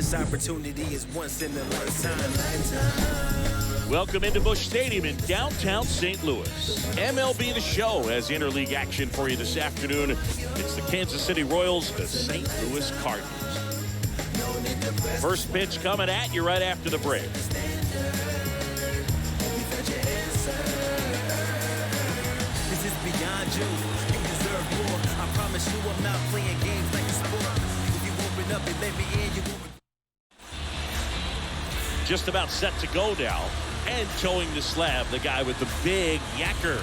This opportunity is once in a lifetime. Welcome into Busch Stadium in downtown St. Louis. MLB The Show has interleague action for you this afternoon. It's the Kansas City Royals, the St. Louis Cardinals. First pitch coming at you right after the break. This is beyond you. You deserve more. I promise you I'm not playing games like a sport. If you open up and let me in, you won't. Just about set to go now. And towing the slab, the guy with the big yacker.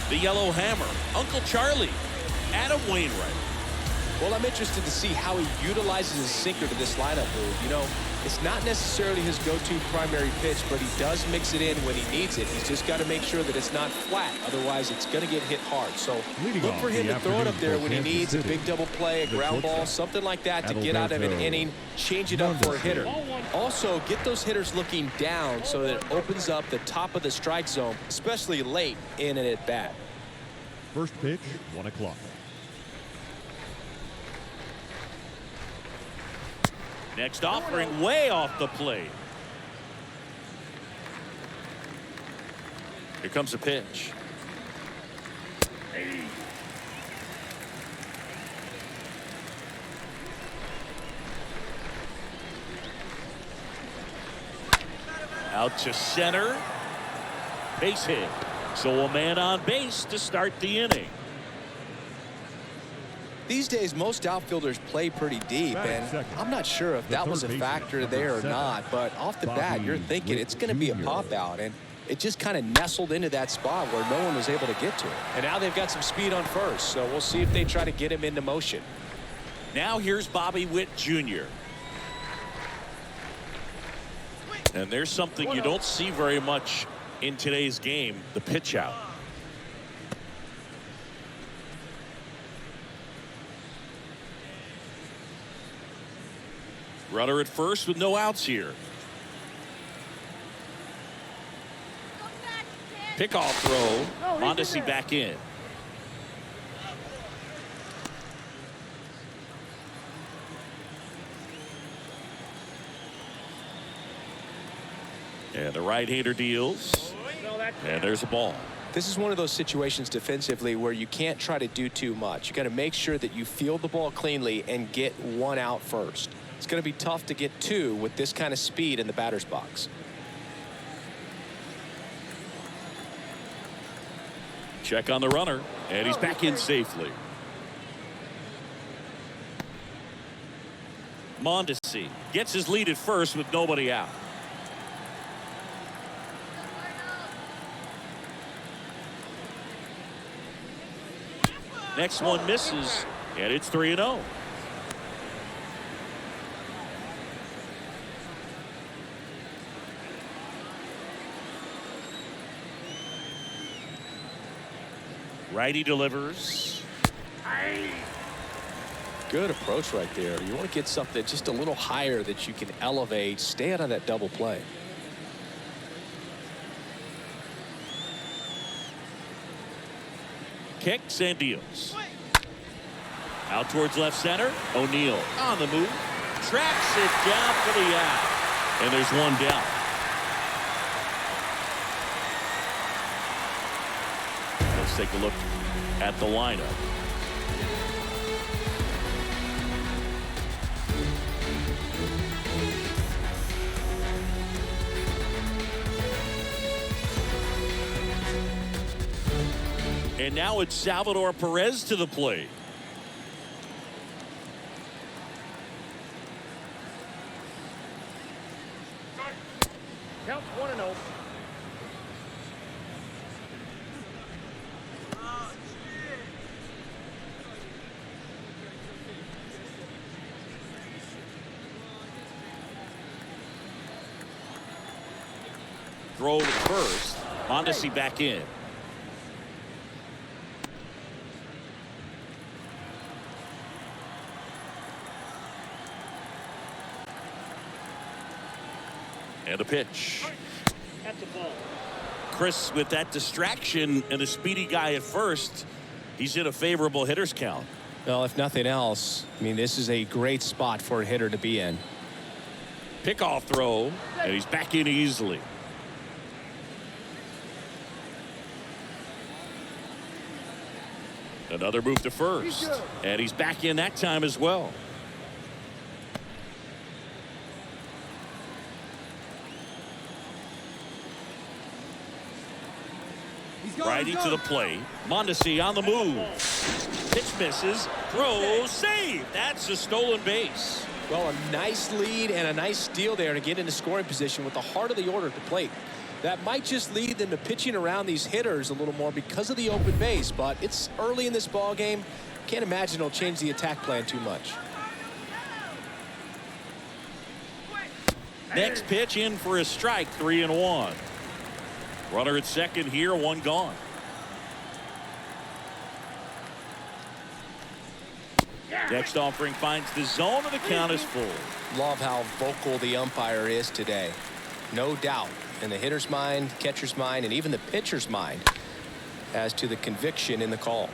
The yellow hammer, Uncle Charlie, Adam Wainwright. Well, I'm interested to see how he utilizes his sinker to this lineup move. You know, it's not necessarily his go-to primary pitch, but he does mix it in when he needs it. He's just got to make sure that it's not flat. Otherwise, it's going to get hit hard. So look for him to throw it up there when he needs a big double play, a ground ball, something like that to get out of an inning, change it up for a hitter. Also, get those hitters looking down so that it opens up the top of the strike zone, especially late in an at-bat. First pitch, 1 o'clock. Next offering way off the plate. Here comes a pitch. Out to center. Base hit. So a man on base to start the inning. These days, most outfielders play pretty deep, and I'm not sure if that was a factor there or not, but off the bat, you're thinking it's going to be a pop-out, and it just kind of nestled into that spot where no one was able to get to it. And now they've got some speed on first, so we'll see if they try to get him into motion. Now here's Bobby Witt Jr. And there's something you don't see very much in today's game, the pitch out. Runner at first with no outs here. Pickoff throw. Mondesi back in. And the right-hander deals. And there's a ball. This is one of those situations defensively where you can't try to do too much. You got to make sure that you field the ball cleanly and get one out first. It's going to be tough to get two with this kind of speed in the batter's box. Check on the runner, and he's back in safely. Mondesi gets his lead at first with nobody out. Next one misses, and it's 3-0. Righty delivers. Good approach right there. You want to get something just a little higher that you can elevate. Stay out of that double play. Kicks and deals. Out towards left center. O'Neill on the move. Tracks it down for the out. And there's one down. Let's take a look at the lineup. And now it's Salvador Perez to the plate. Count 1-0. Throw to first. Mondesi back in. And a pitch. That's a ball. Chris, with that distraction and a speedy guy at first, he's in a favorable hitter's count. Well, if nothing else, I mean, this is a great spot for a hitter to be in. Pickoff throw, and he's back in easily. Another move to first, and he's back in that time as well. Righty to the plate. Mondesi on the move. Pitch misses. Throw. Save. That's a stolen base. Well, a nice lead and a nice steal there to get into scoring position with the heart of the order at the plate. That might just lead them to pitching around these hitters a little more because of the open base, but it's early in this ball game. Can't imagine it'll change the attack plan too much. Next pitch in for a strike, 3-1. Runner at second here, one gone. Next offering finds the zone, and the count is full. Love how vocal the umpire is today. No doubt in the hitter's mind, catcher's mind, and even the pitcher's mind as to the conviction in the call.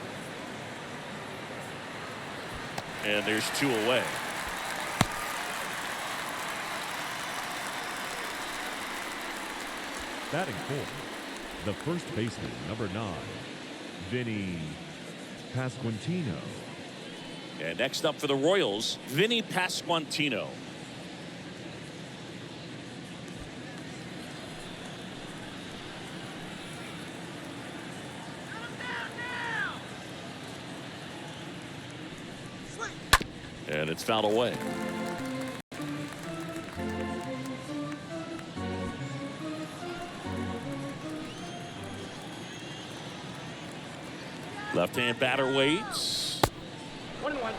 And there's two away. Batting fourth, the first baseman, number 9, Vinny Pasquantino. And next up for the Royals, Vinny Pasquantino. And it's fouled away. Left-hand batter waits. 1-1.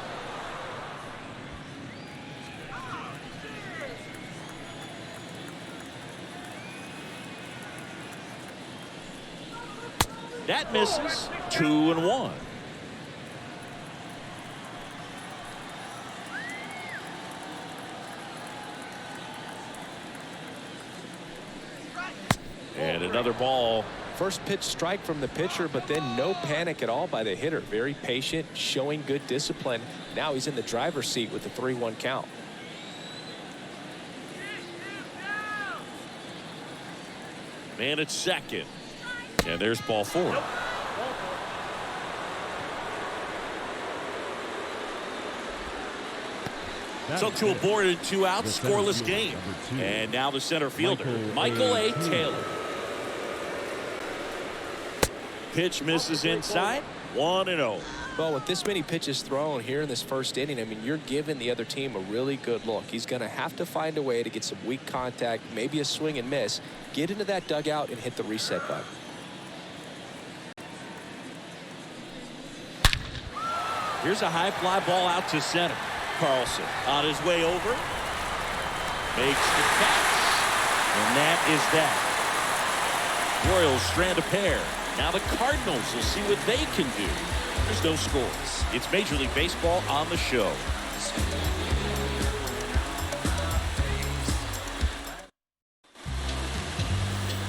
That misses. 2-1. And another ball. First pitch strike from the pitcher, but then no panic at all by the hitter. Very patient, showing good discipline. Now he's in the driver's seat with the 3-1 count. Man at second. And there's ball 4. So to a board and 2 outs, scoreless game. And now the center fielder, Michael A. Taylor. Pitch misses inside. 1-0. Well, with this many pitches thrown here in this first inning, I mean, you're giving the other team a really good look. He's going to have to find a way to get some weak contact, maybe a swing and miss, get into that dugout and hit the reset button. Here's a high fly ball out to center. Carlson on his way over. Makes the catch. And that is that. Royals strand a pair. Now the Cardinals will see what they can do. There's no scores. It's Major League Baseball on the show.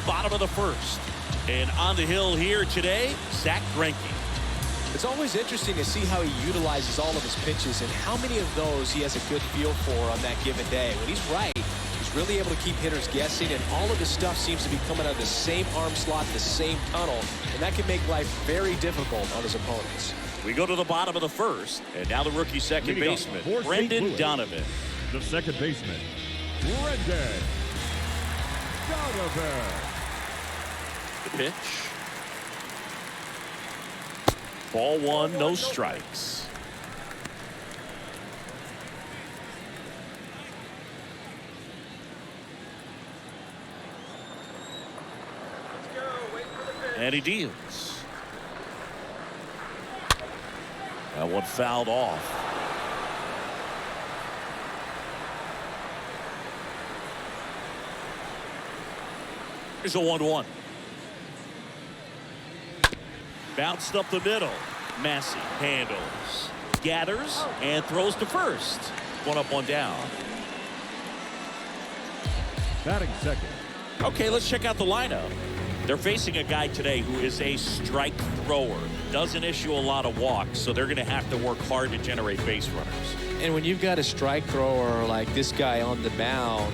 Bottom of the first. And on the hill here today, Zach Greinke. It's always interesting to see how he utilizes all of his pitches and how many of those he has a good feel for on that given day. When he's right, he's really able to keep hitters guessing, and all of his stuff seems to be coming out of the same arm slot, the same tunnel, and that can make life very difficult on his opponents. We go to the bottom of the first, and now the rookie second baseman, Brendan Donovan. The second baseman, Brendan Donovan. The pitch. Ball 1, no strikes. And he deals. That one fouled off. Here's a 1-1. Bounced up the middle. Massey handles, gathers, and throws to first. 1 up, 1 down. Batting second. Okay, let's check out the lineup. They're facing a guy today who is a strike thrower. Doesn't issue a lot of walks, so they're going to have to work hard to generate base runners. And when you've got a strike thrower like this guy on the mound,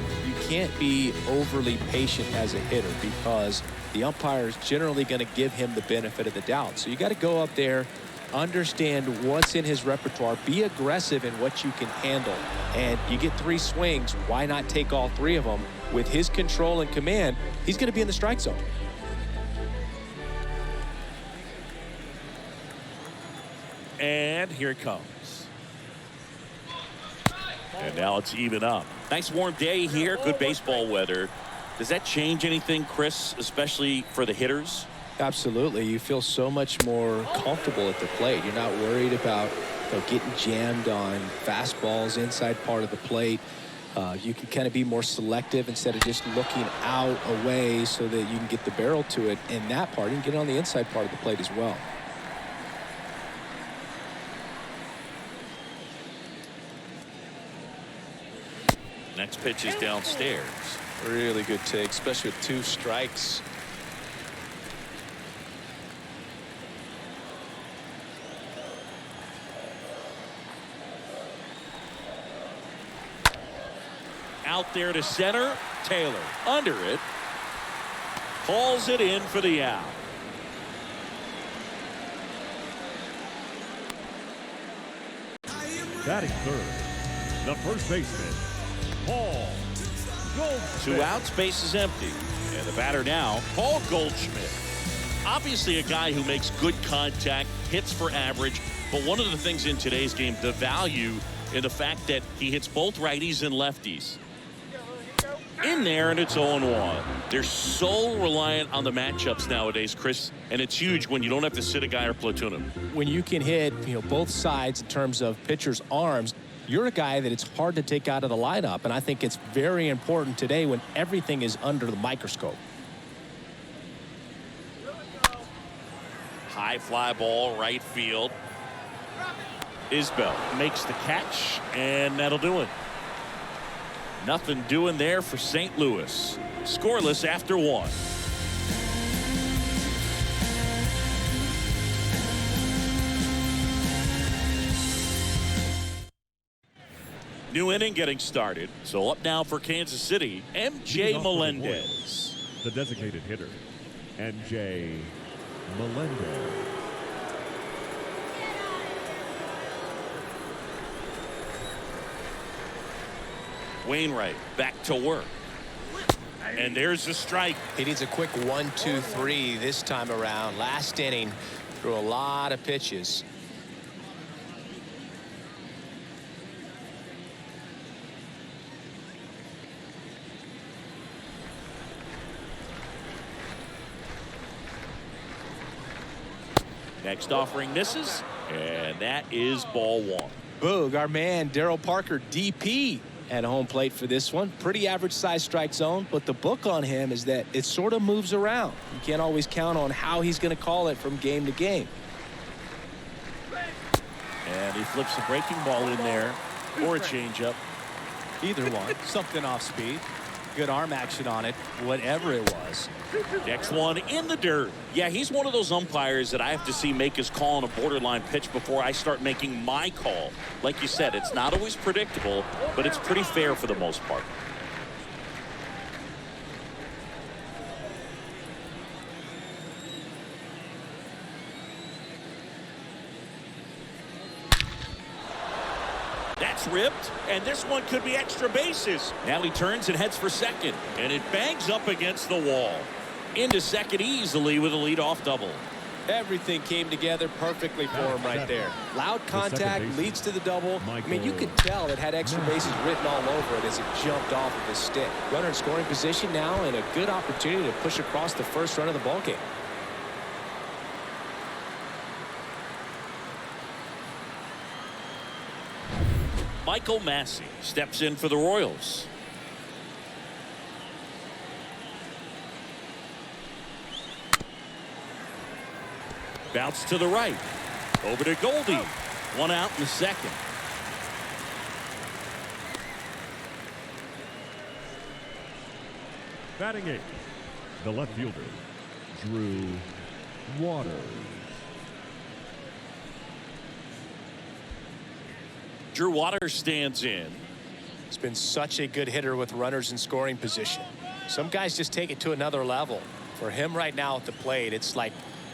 can't be overly patient as a hitter because the umpire is generally going to give him the benefit of the doubt. So you got to go up there, understand what's in his repertoire, be aggressive in what you can handle. And you get 3 swings, why not take all 3 of them? With his control and command, he's going to be in the strike zone. And here it comes. And now it's even up. Nice warm day here. Good baseball weather. Does that change anything, Chris, especially for the hitters? Absolutely. You feel so much more comfortable at the plate. You're not worried about getting jammed on fastballs inside part of the plate. You can kind of be more selective instead of just looking out away so that you can get the barrel to it in that part. You can get it on the inside part of the plate as well. Next pitch is downstairs. Really good take, especially with 2 strikes. Out there to center. Taylor under it. Pulls it in for the out. Batting third, the first baseman, Paul Goldschmidt. 2 outs, base is empty. And the batter now, Paul Goldschmidt. Obviously a guy who makes good contact, hits for average, but one of the things in today's game, the value in the fact that he hits both righties and lefties. In there, and it's 0-1. They're so reliant on the matchups nowadays, Chris, and it's huge when you don't have to sit a guy or platoon him. When you can hit, both sides in terms of pitchers' arms, you're a guy that it's hard to take out of the lineup, and I think it's very important today when everything is under the microscope. High fly ball, right field. Isbell makes the catch, and that'll do it. Nothing doing there for St. Louis. Scoreless after 1. New inning getting started. So up now for Kansas City, MJ Melendez. The designated hitter, MJ Melendez. Wainwright back to work. And there's the strike. He needs a quick 1-2-3 this time around. Last inning, threw a lot of pitches. Next offering misses, and that is ball 1. Boog, our man Darryl Parker, DP, at home plate for this one. Pretty average size strike zone, but the book on him is that it sort of moves around. You can't always count on how he's going to call it from game to game. And he flips a breaking ball in there, or a changeup. Either one. Something off speed. Good arm action on it, whatever it was. Next one in the dirt. Yeah, he's one of those umpires that I have to see make his call on a borderline pitch before I start making my call. Like you said, it's not always predictable, but it's pretty fair for the most part. That's ripped, and this one could be extra bases. Now he turns and heads for second, and it bangs up against the wall. Into second easily with a leadoff double. Everything came together perfectly for him right there. Loud contact leads to the double. I mean, you could tell it had extra bases written all over it as it jumped off of his stick. Runner in scoring position now, and a good opportunity to push across the first run of the ballgame. Michael Massey steps in for the Royals. Bounce to the right. Over to Goldie. 1 out in the second. Batting 8th, the left fielder, Drew Waters. Drew Waters stands in. He's been such a good hitter with runners in scoring position. Some guys just take it to another level. For him right now at the plate, it's like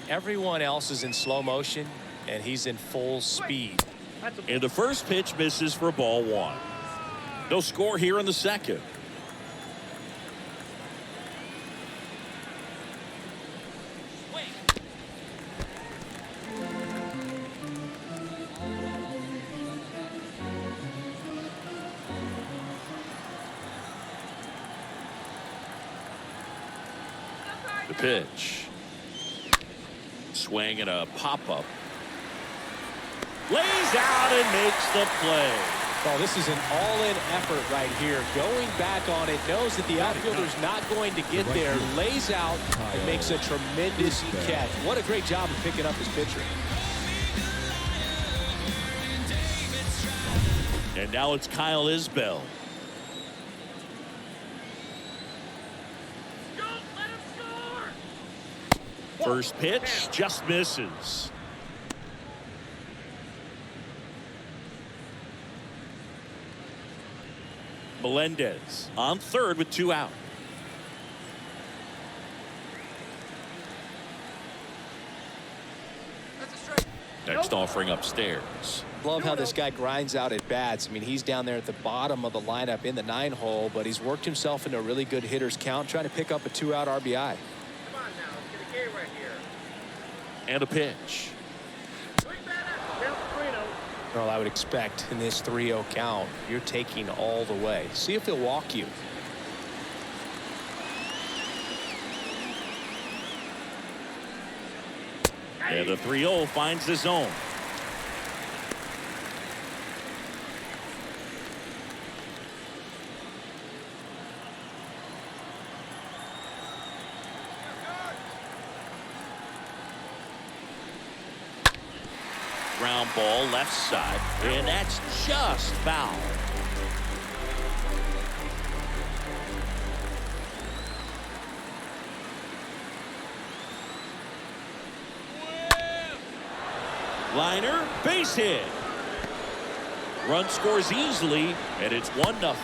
everyone else is in slow motion and he's in full speed. And the first pitch misses for ball one. No score here in the second. The pitch. Swing and a pop-up. Lays out and makes the play. Oh, this is an all-in effort right here. Going back on it, knows that the outfielder's not going to get there, lays out and makes a tremendous catch. What a great job of picking up his pitcher. And now it's Kyle Isbell. First pitch just misses. Melendez on third with 2 out. Next offering upstairs. Love how this guy grinds out at bats. I mean, he's down there at the bottom of the lineup in the 9-hole, but he's worked himself into a really good hitter's count, trying to pick up a 2-out RBI. And a pitch. Well, I would expect in this 3-0 count, you're taking all the way. See if he'll walk you. And the 3-0 finds the zone. Ground ball left side, and that's just foul. Liner, base hit. Run scores easily, and it's 1-0.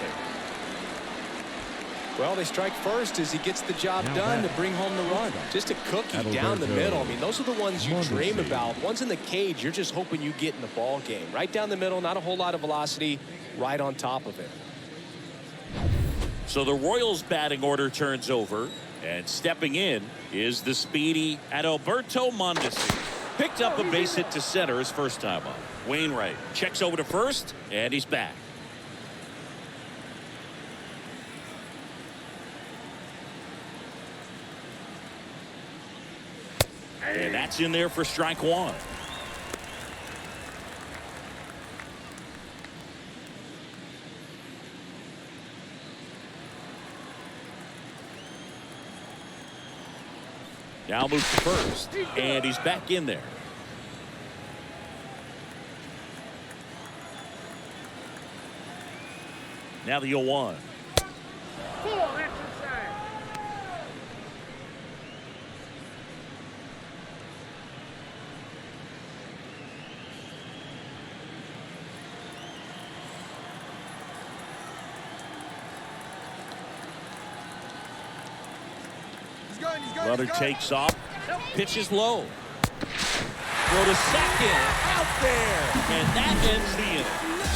Well, they strike first as he gets the job done to bring home the run. Just a cookie down the middle. I mean, those are the ones you dream about. Ones in the cage, you're just hoping you get in the ball game. Right down the middle, not a whole lot of velocity, right on top of it. So the Royals batting order turns over, and stepping in is the speedy Adalberto Mondesi. Picked up a base hit to center his first time up. Wainwright checks over to first, and he's back. And that's in there for strike one. Now moves to first, and he's back in there. Now the 0-1. Runner takes off, pitches low. Throw to second, out there, and that ends the inning.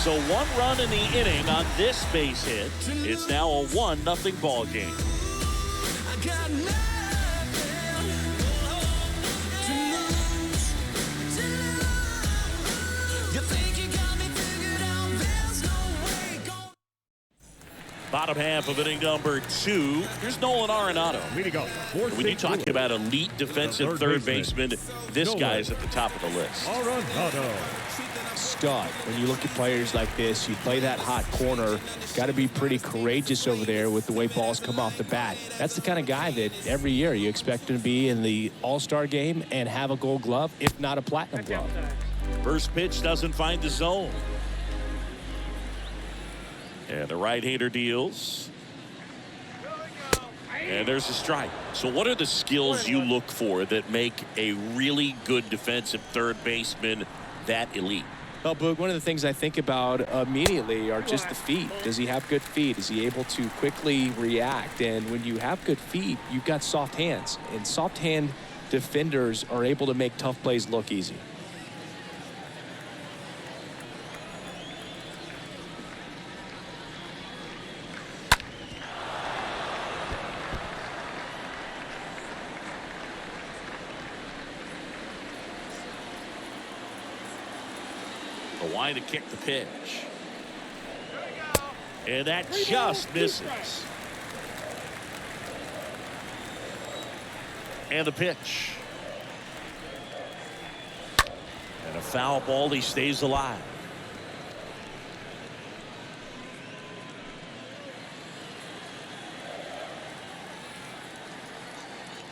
So 1 run in the inning on this base hit. It's now a 1-0 ball game. Bottom half of inning number 2. Here's Nolan Arenado. When you talk about elite defensive third baseman, this guy's at the top of the list. Stud. When you look at players like this, you play that hot corner, got to be pretty courageous over there with the way balls come off the bat. That's the kind of guy that every year you expect him to be in the All-Star game and have a Gold Glove, if not a Platinum Glove. First pitch doesn't find the zone. And the right-hander deals. And there's a strike. So what are the skills you look for that make a really good defensive third baseman that elite? Well, Boog, one of the things I think about immediately are just the feet. Does he have good feet? Is he able to quickly react? And when you have good feet, you've got soft hands. And soft hand defenders are able to make tough plays look easy. The line to kick the pitch. And that just misses. And the pitch. And a foul ball. He stays alive.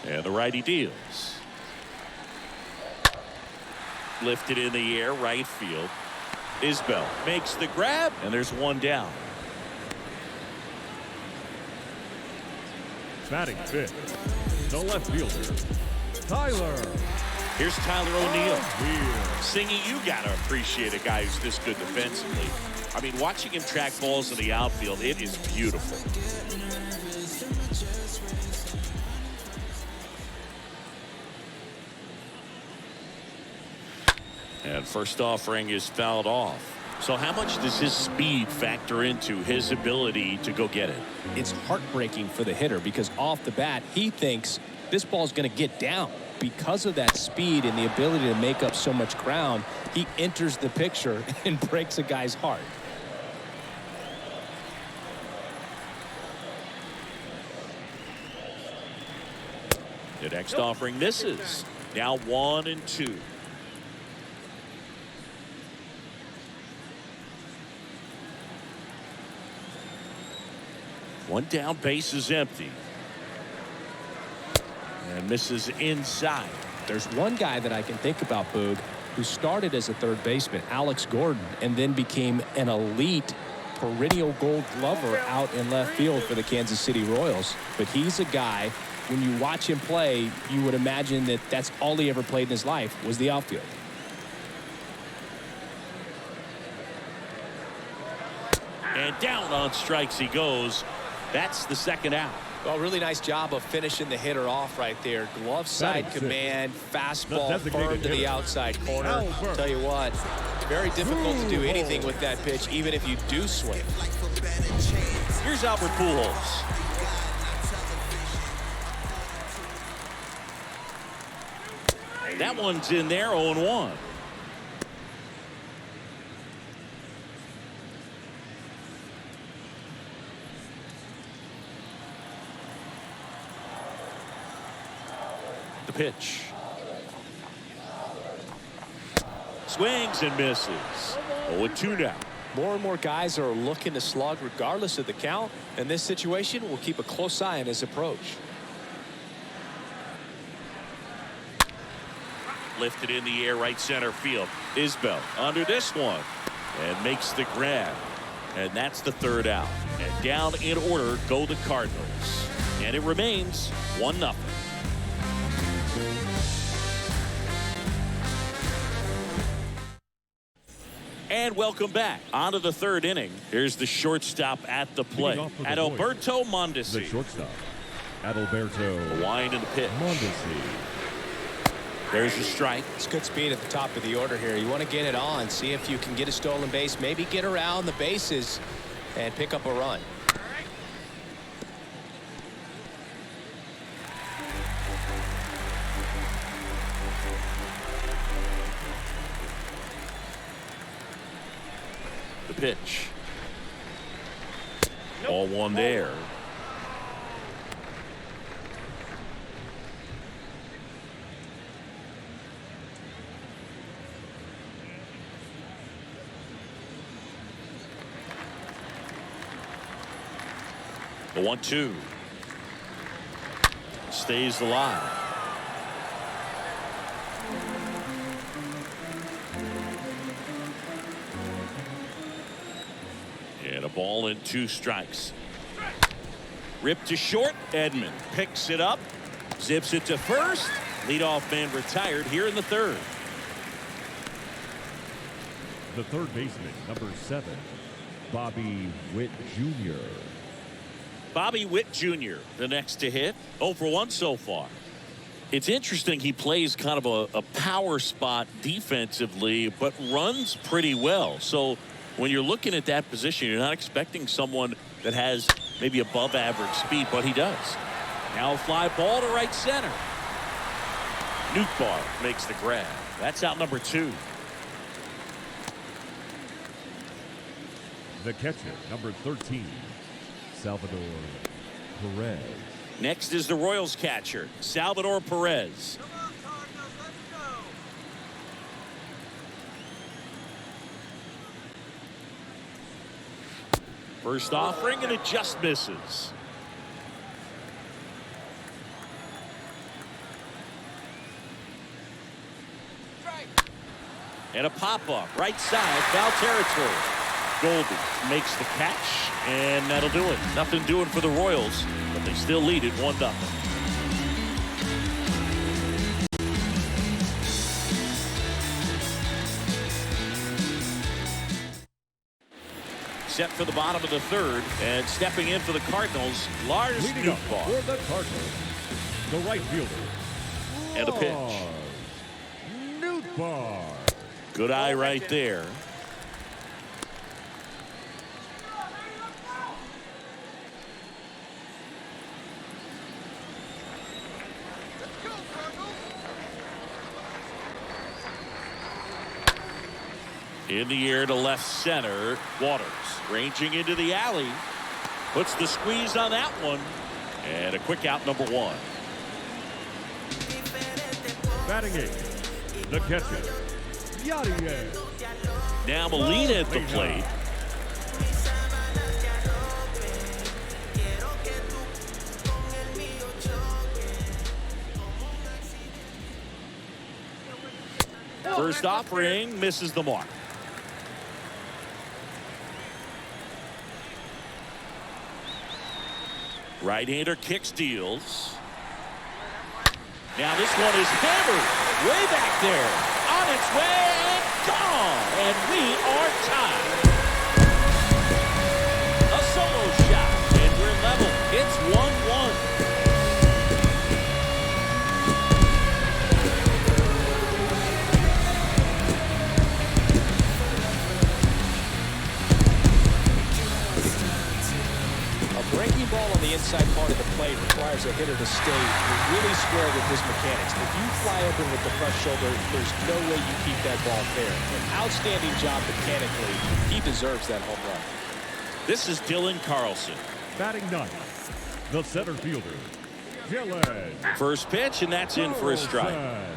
And the righty deals. Lifted in the air, right field. Isbell makes the grab, and there's one down. Batting fifth, the left fielder, Tyler. Here's Tyler O'Neill singing. You gotta appreciate a guy who's this good defensively. I mean, watching him track balls in the outfield, it is beautiful. And first offering is fouled off. So how much does his speed factor into his ability to go get it? It's heartbreaking for the hitter because off the bat, he thinks this ball's going to get down. Because of that speed and the ability to make up so much ground, he enters the picture and breaks a guy's heart. The next offering misses. Now 1-2. One down, base is empty. And misses inside. There's one guy that I can think about, Boog, who started as a third baseman, Alex Gordon, and then became an elite perennial gold glover out in left field for the Kansas City Royals. But he's a guy, when you watch him play, you would imagine that that's all he ever played in his life was the outfield. And down on strikes he goes. That's the second out. Well, really nice job of finishing the hitter off right there. Glove side command, fastball firm to the outside corner. I'll tell you what, very difficult to do anything with that pitch, even if you do swing. Here's Albert Pujols. That one's in there, 0-1. The pitch. Swings and misses. 0-2 now. More and more guys are looking to slug regardless of the count. In this situation, we'll keep a close eye on his approach. Lifted in the air, right center field. Isbell under this one and makes the grab. And that's the third out. And down in order go the Cardinals. And it remains 1-0. And welcome back. On to the third inning. Here's the shortstop at the plate. Adalberto Mondesi. The shortstop, Adalberto. The wind in the pitch. Mondesi. There's a strike. It's good speed at the top of the order here. You want to get it on, see if you can get a stolen base, maybe get around the bases and pick up a run. The pitch. All one there. The 1-2. Stays alive. And a ball and 2 strikes. Ripped to short. Edman picks it up. Zips it to first. Leadoff man retired here in the third. The third baseman, number 7, Bobby Witt Jr. Bobby Witt Jr., the next to hit. 0 for 1 so far. It's interesting he plays kind of a power spot defensively, but runs pretty well. So when you're looking at that position, you're not expecting someone that has maybe above average speed, but he does. Now a fly ball to right center. Nootbaar makes the grab. That's out number 2. The catcher, number 13, Salvador Perez. Next is the Royals catcher, Salvador Perez. First offering, and it just misses. And a pop-up, right side, foul territory. Goldie makes the catch, and that'll do it. Nothing doing for the Royals, but they still lead it 1-0. Set for the bottom of the third, and stepping in for the Cardinals, Lars Leading up Nootbaar. for the Cardinals, the right fielder. And a pitch. Nootbaar. Good eye right there. In the air to left center. Waters ranging into the alley. Puts the squeeze on that one. And a quick out, number 1. Batting 8, the catcher, Yadier. Now Molina at the plate. First offering misses the mark. Right-hander kicks, deals. Now this one is hammered way back there. On its way and gone. And we are tied. A solo shot. And we're level. It's 1-1. Breaking ball on the inside part of the plate requires a hitter to stay really square with his mechanics. If you fly open with the front shoulder, there's no way you keep that ball fair. An outstanding job mechanically. He deserves that home run. This is Dylan Carlson. Batting 9th, the center fielder, Dylan. First pitch, and that's in for a strike. Carlson.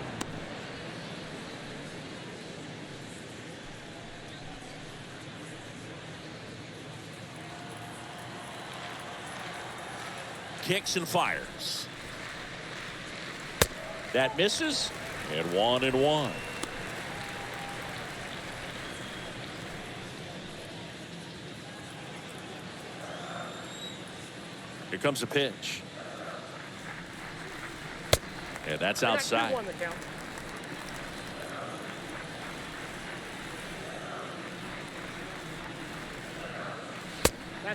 Kicks and fires. That misses, and 1-1. Here comes a pitch. And that's outside.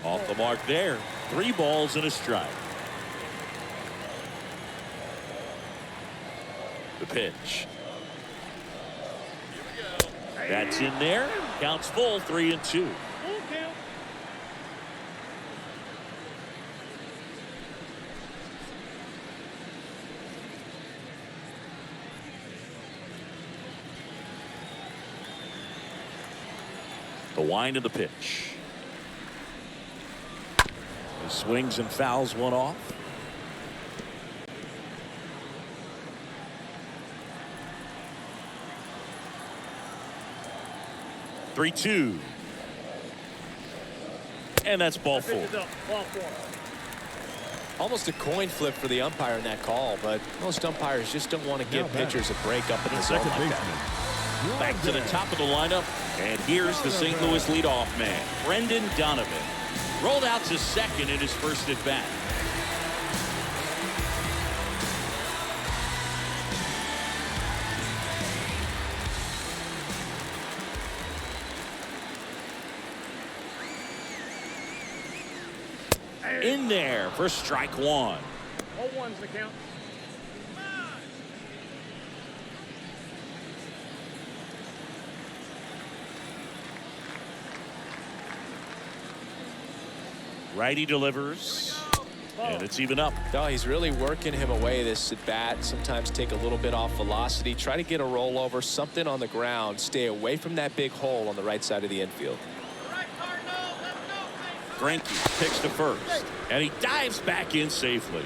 Off the mark there. 3 balls and a strike. The pitch. That's in there. Counts full, 3-2. The wind of the pitch. He swings and fouls one off. Three-two. And that's ball 4. Almost a coin flip for the umpire in that call, but most umpires just don't want to give pitchers a break up in the zone like that. Back to the top of the lineup, and here's the St. Louis leadoff man, Brendan Donovan. Rolled out to second in his first at bat. In there for strike one. All one's the count. Righty delivers. And it's even up. No, he's really working him away this at bat. Sometimes take a little bit off velocity. Try to get a rollover, something on the ground. Stay away from that big hole on the right side of the infield. Greinke picks to first. And he dives back in safely.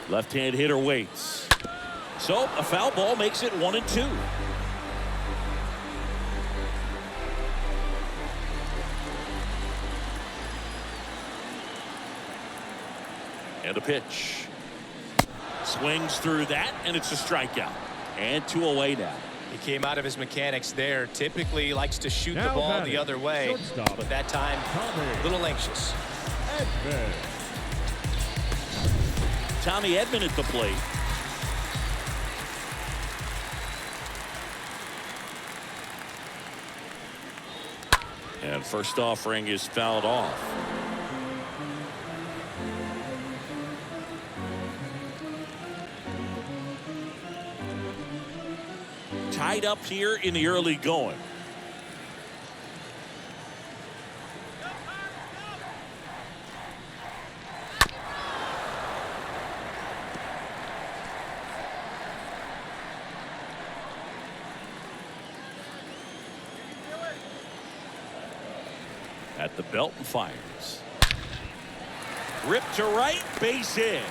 Left-hand hitter waits. So a foul ball makes it 1-2. And a pitch. Swings through that, and it's a strikeout. And 2 away now. He came out of his mechanics there. Typically he likes to shoot the Now ball batting, the other way, shortstop, but that time a little anxious. Edman. Tommy Edman at the plate. And first offering is fouled off. Tied up here in the early going. At the belt and fires. Ripped to right, base hit.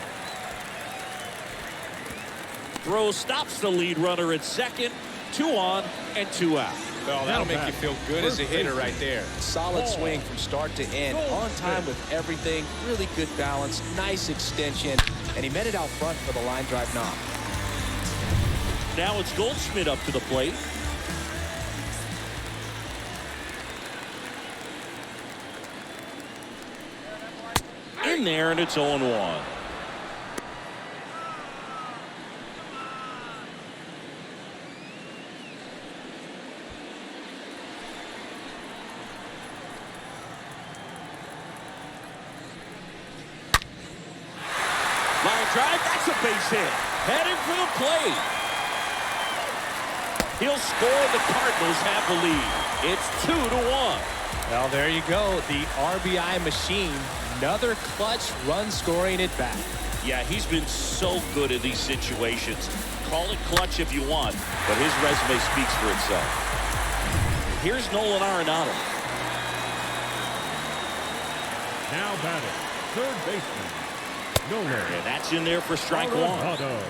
Throw stops the lead runner at second. 2 on and 2 out. Well, that'll make you feel good as a hitter right there. Solid swing from start to end. On time with everything. Really good balance. Nice extension. And he met it out front for the line drive knock. Now it's Goldschmidt up to the plate. In there, and it's 0-1. Line drive, that's a base hit. Headed for the plate. He'll score. The Cardinals have the lead. It's 2-1. Well, there you go. The RBI machine. Another clutch run scoring at bat. Yeah, he's been so good in these situations. Call it clutch if you want, but his resume speaks for itself. Here's Nolan Arenado. Now batting, third baseman, Nolan. And that's in there for strike one. Arenado.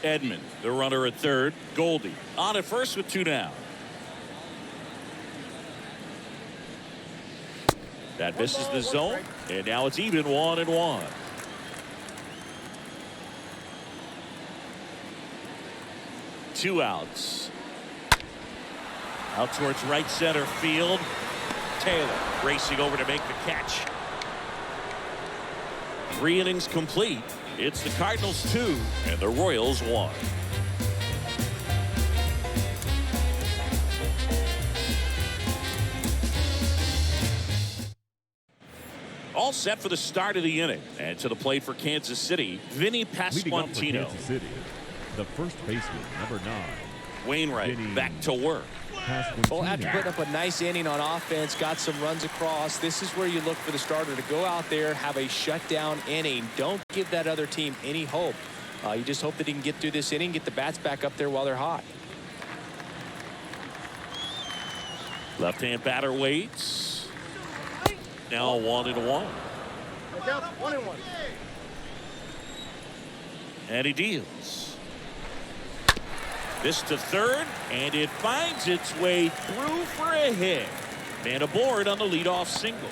Edman, the runner at third. Goldie on at first with 2 down. That misses the zone, and now it's even 1-1. Two outs. Out towards right center field. Taylor racing over to make the catch. 3 innings complete. It's the Cardinals 2 and the Royals 1. All set for the start of the inning. And to the plate for Kansas City, Vinny Leading off for Pasquantino. Kansas City, the first baseman, number 9. Wainwright Vinny back to work. Well, after putting up a nice inning on offense, got some runs across, this is where you look for the starter to go out there, have a shutdown inning. Don't give that other team any hope. You just hope that he can get through this inning, get the bats back up there while they're hot. Left-hand batter waits. Now 1-1. Look out, 1-1. And he deals. This to third, and it finds its way through for a hit. Man aboard on the leadoff single.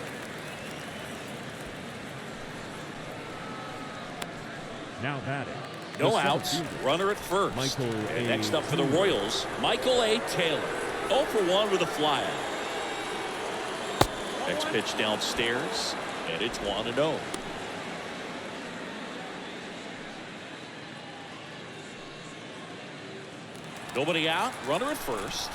Now batting. No the center outs, fielder, runner at first. Michael And A. next up for the Royals, Michael A. Taylor. 0 for 1 with a flyout. Next pitch downstairs. and it's 1-0. Nobody out, runner at first.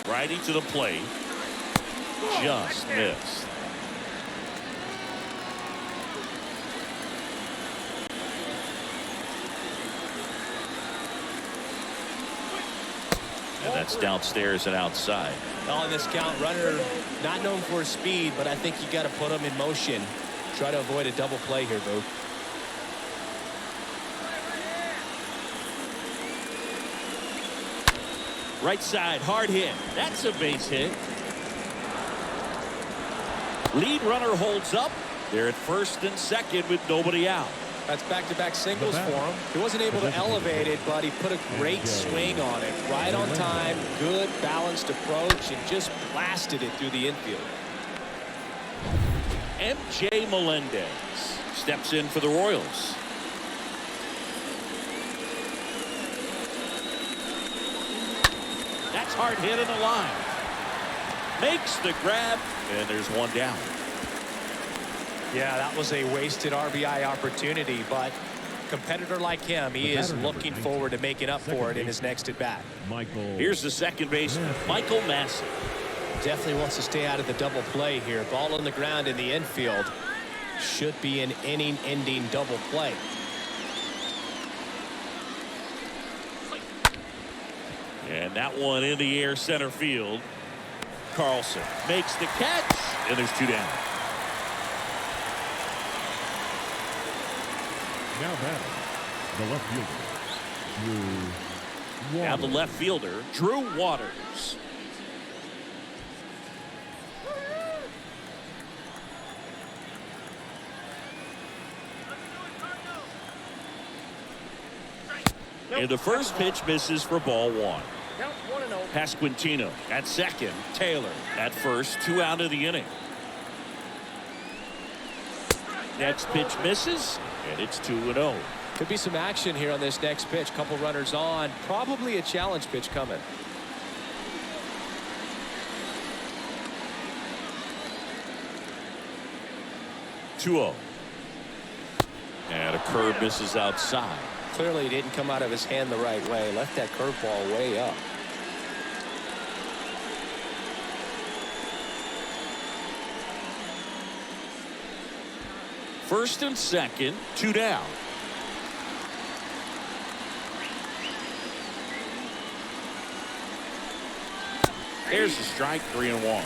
Righty to the plate. Just missed. And that's downstairs and outside. On this count, runner not known for his speed, but I think you got to put him in motion. Try to avoid a double play here, Boo. Right side, hard hit. That's a base hit. Lead runner holds up. They're at first and second with nobody out. That's back-to-back singles for him. He wasn't able to elevate it, but he put a great swing on it. Right on time, good balanced approach, and just blasted it through the infield. MJ Melendez steps in for the Royals. That's hard hit in the line. Makes the grab, and there's one down. Yeah, that was a wasted RBI opportunity, but a competitor like him, he is looking forward to making up for it in his next at-bat. Here's the second baseman, Michael Massey. Definitely wants to stay out of the double play here. Ball on the ground in the infield. Should be an inning-ending double play. And that one in the air center field. Carlson makes the catch, and there's two down. Now batting, the left fielder, Drew Waters. Now the left fielder, Drew Waters. And the first pitch misses for ball one. Count 1-0. Pasquantino at second. Taylor at first. 2 out of the inning. Next pitch misses, and it's 2-0. Could be some action here on this next pitch. Couple runners on. Probably a challenge pitch coming. (2-0). And a curve misses outside. Clearly didn't come out of his hand the right way. Left that curveball way up. First and second, 2 down. There's the strike, 3-1.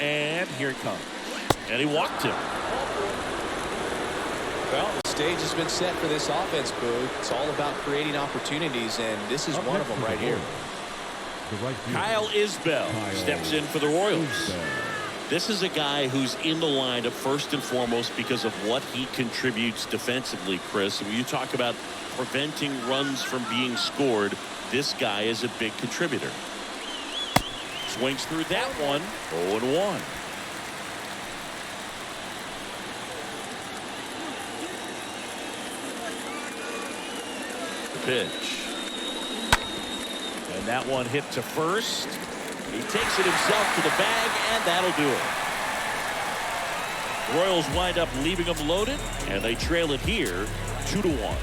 And here it comes. And he walked him. Well, the stage has been set for this offense, Boo. It's all about creating opportunities, and this is one of them right here. Kyle Isbell steps in for the Royals. This is a guy who's in the lineup first and foremost because of what he contributes defensively, Chris. When you talk about preventing runs from being scored, this guy is a big contributor. Swings through that one. 0-1. The pitch. And that one hit to first. He takes it himself to the bag, and that'll do it. The Royals wind up leaving them loaded, and they trail it here 2-1.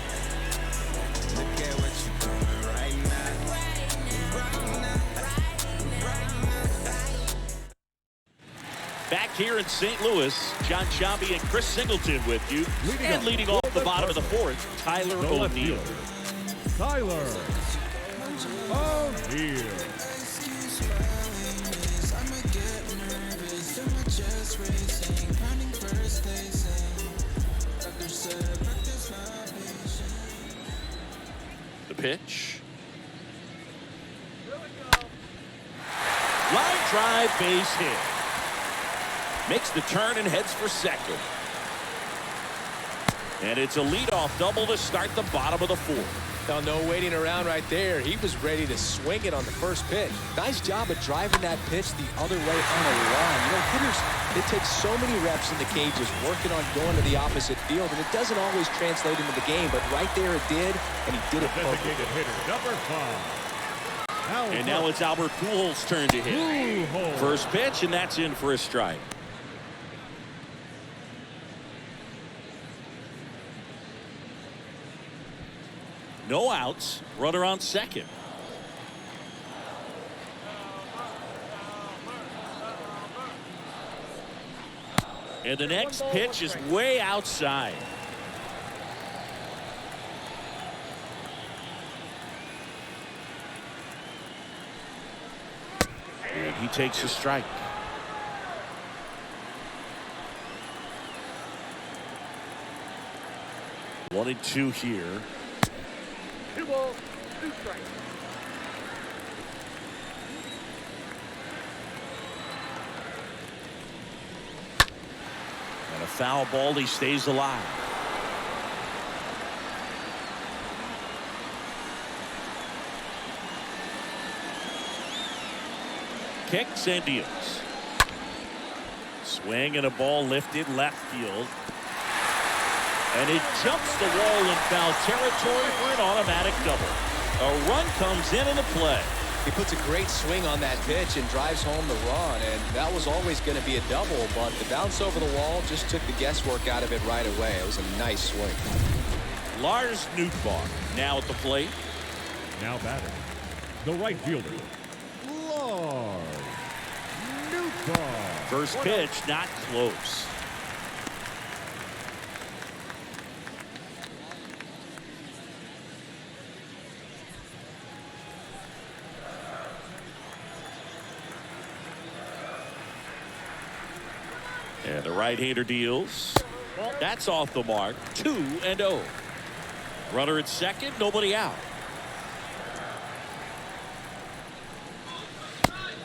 Back here in St. Louis, John Sciambi and Chris Singleton with you. Leading off the bottom of the fourth, Tyler O'Neill. Tyler O'Neill. The pitch. Line drive, base hit. Makes the turn and heads for second. And it's a leadoff double to start the bottom of the fourth. Now, no waiting around right there. He was ready to swing it on the first pitch. Nice job of driving that pitch the other way on a line. You know, hitters, they take so many reps in the cages working on going to the opposite field, and it doesn't always translate into the game, but right there it did, and he did it perfectly. Designated hitter, number 5. And now it's Albert Pujols' turn to hit. First pitch, and that's in for a strike. No outs, runner on second. And the next pitch is way outside. And he takes a strike. One and two here. 2 balls, 2 strikes. And a foul ball, he stays alive. Kicks and deals. Swing and a ball lifted left field. And it jumps the wall in foul territory for an automatic double. A run comes in the play. He puts a great swing on that pitch and drives home the run, and that was always going to be a double, but the bounce over the wall just took the guesswork out of it right away. It was a nice swing. Lars Nootbaar now at the plate. Now batting, the right fielder, Lars Nootbaar. First pitch not close. And the right-hander deals. That's off the mark. 2-0. Runner at second, nobody out.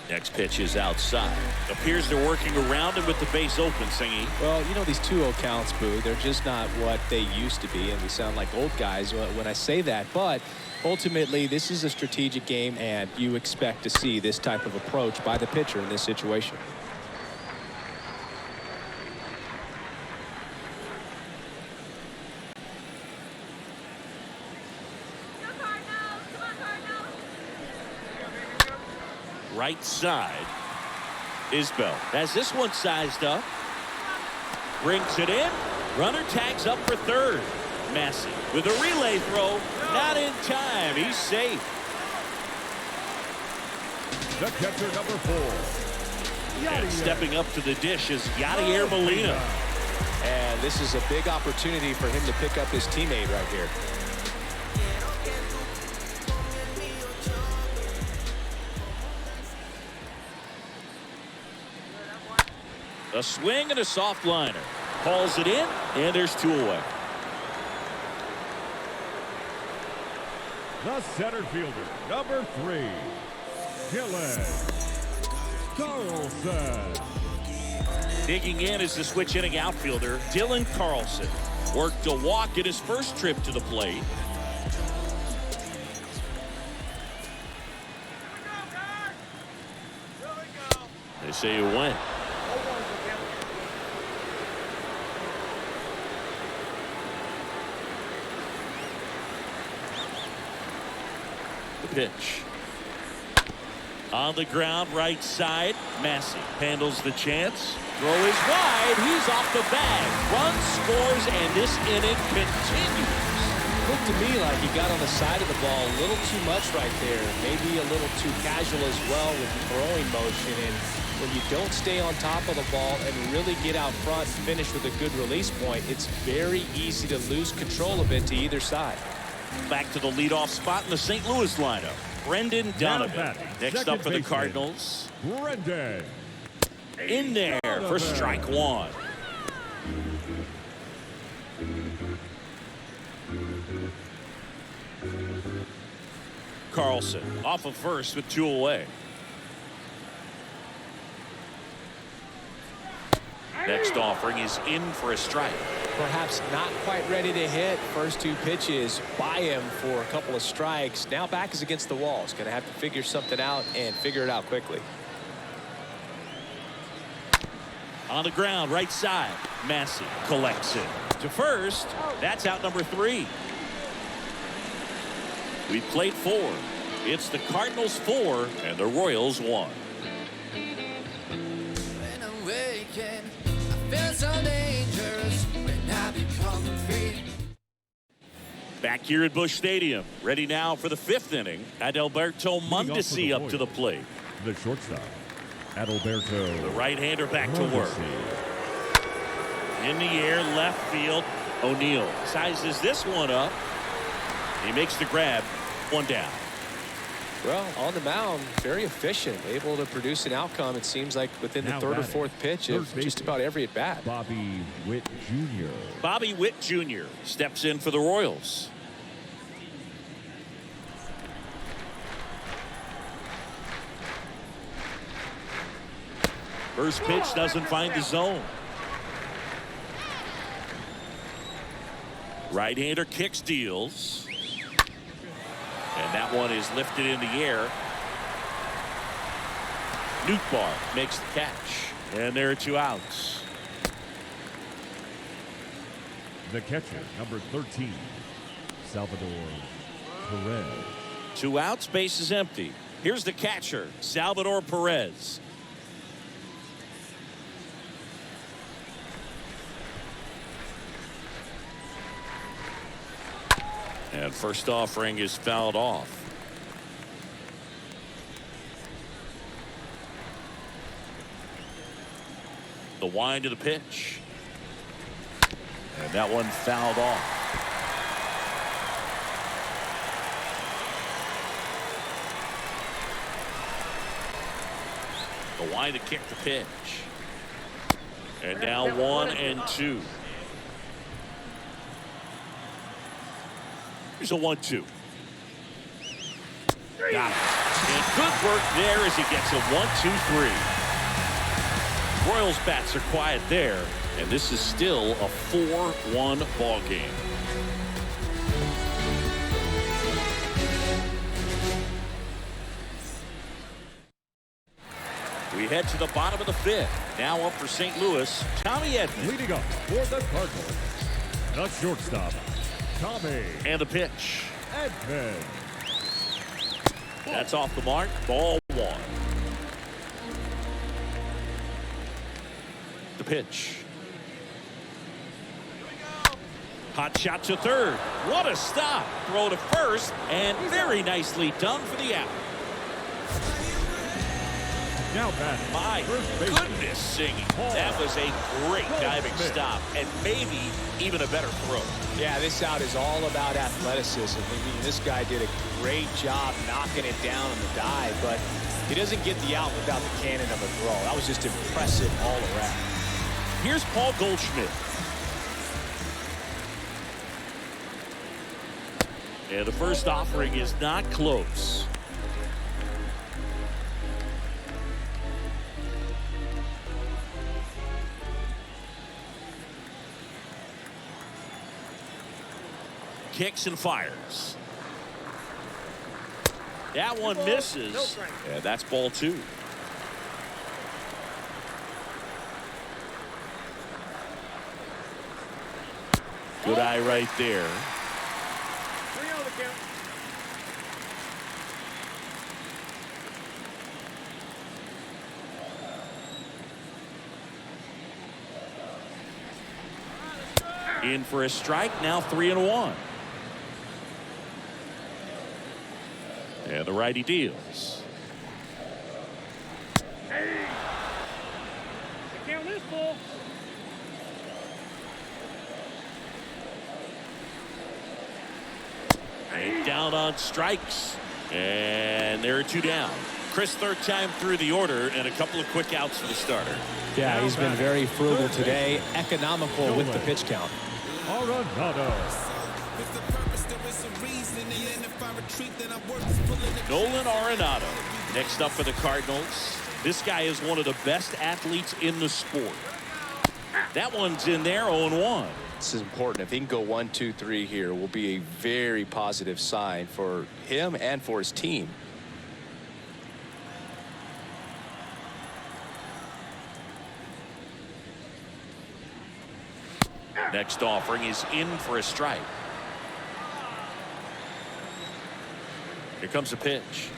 Next pitch is outside. Appears they're working around him with the base open, Singy. Well, you know, these 2-0 counts, Boo, they're just not what they used to be, and we sound like old guys when I say that. But ultimately, this is a strategic game, and you expect to see this type of approach by the pitcher in this situation. Right side. Isbell has this one sized up. Brings it in. Runner tags up for third. Massey with a relay throw. Not in time. He's safe. The catcher, number 4. And stepping up to the dish is Yadier Molina. And this is a big opportunity for him to pick up his teammate right here. A swing and a soft liner. Hauls it in, and there's 2 away. The center fielder, number 3, Carlson. Digging in is the switch hitting outfielder, Dylan Carlson. Worked a walk in his first trip to the plate. They say he went. Pitch. On the ground, right side. Massey handles the chance. Throw is wide. He's off the bag. Run scores, and this inning continues. Looked to me like he got on the side of the ball a little too much right there. Maybe a little too casual as well with the throwing motion. And when you don't stay on top of the ball and really get out front and finish with a good release point, it's very easy to lose control of it to either side. Back to the leadoff spot in the St. Louis lineup. Brendan Donovan. Next up for the Cardinals. Brendan. In there for strike 1. Carlson off of first with 2 away. Next offering is in for a strike. Perhaps not quite ready to hit. First two pitches by him for a couple of strikes. Now back is against the wall. He's going to have to figure something out and figure it out quickly. On the ground, right side. Massey collects it to first. That's out number 3. We played 4. It's the Cardinals 4 and the Royals 1. When I'm waking, I feel so dangerous when I become free. Back here at Busch Stadium, ready now for the 5th inning. Adalberto Mondesi up to the plate. The shortstop, Adalberto. The right-hander back to work. In the air, left field. O'Neill sizes this one up. He makes the grab. 1 down. Well, on the mound, very efficient, able to produce an outcome. It seems like within the third or fourth pitch of just about every at bat. Bobby Witt Jr. Bobby Witt Jr. steps in for the Royals. First pitch doesn't find the zone. Right-hander kicks, deals. And that one is lifted in the air. Nootbaar makes the catch. And there are 2 outs. The catcher, number 13, Salvador Perez. 2 outs, base is empty. Here's the catcher, Salvador Perez. And first offering is fouled off. The wind of the pitch. And that one fouled off. The wind to kick the pitch. And now 1-2. Here's a 1-2. Got it. And good work there as he gets a 1-2-3. Royals bats are quiet there, and this is still a 4-1 ball game. We head to the bottom of the 5th. Now up for St. Louis, Tommy Edman. Leading up for the Cardinals, the shortstop, Tommy. And the pitch. Edman. That's off the mark. Ball 1. The pitch. Hot shot to third. What a stop. Throw to first, and very nicely done for the out. Now batting. My goodness singing. That was a great diving stop, and maybe even a better throw. Yeah, this out is all about athleticism. I mean, this guy did a great job knocking it down on the dive, but he doesn't get the out without the cannon of a throw. That was just impressive all around. Here's Paul Goldschmidt. And the first offering is not close. Kicks and fires. That one misses. And that's ball 2. Good eye right there. 3-0 the count. In for a strike, now 3-1. And the righty deals. Hey! The count is full. And down on strikes. And there are 2 down. Chris, 3rd time through the order, and a couple of quick outs for the starter. Yeah, he's been very frugal today, economical with the pitch count. Arenado. Nolan Arenado next up for the Cardinals. This guy is one of the best athletes in the sport. That one's in there, 0-1. This is important. If he can go 1, 2, 3 here, will be a very positive sign for him and for his team. Next offering is in for a strike. Here comes the pitch.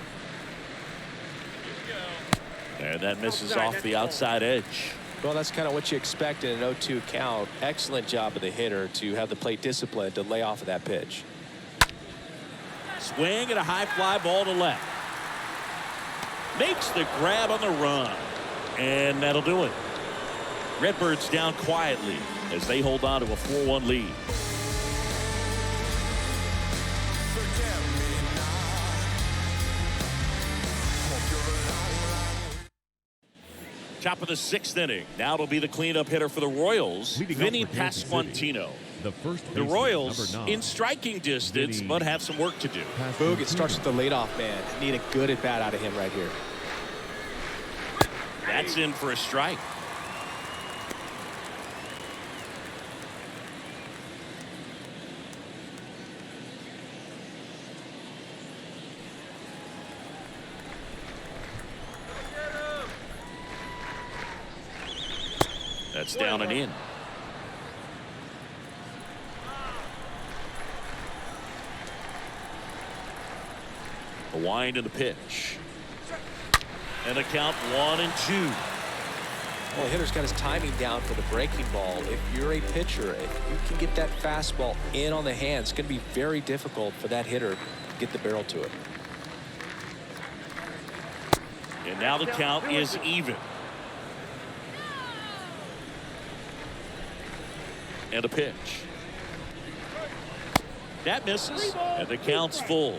And that misses off the outside edge. Well, that's kind of what you expect in an 0-2 count. Excellent job of the hitter to have the plate discipline to lay off of that pitch. Swing and a high fly ball to left. Makes the grab on the run. And that'll do it. Redbirds down quietly as they hold on to a 4-1 lead. Top of the 6th inning. Now it'll be the cleanup hitter for the Royals, Vinny Pasquantino. The Royals in striking distance, but have some work to do. Boog, it starts with the leadoff man. Need a good at bat out of him right here. That's in for a strike. That's down and in. A wind in the pitch. And a count 1-2. Well, the hitter's got his timing down for the breaking ball. If you're a pitcher, if you can get that fastball in on the hand, it's going to be very difficult for that hitter to get the barrel to it. And now the count is even. And a pitch. That misses. And the count's full.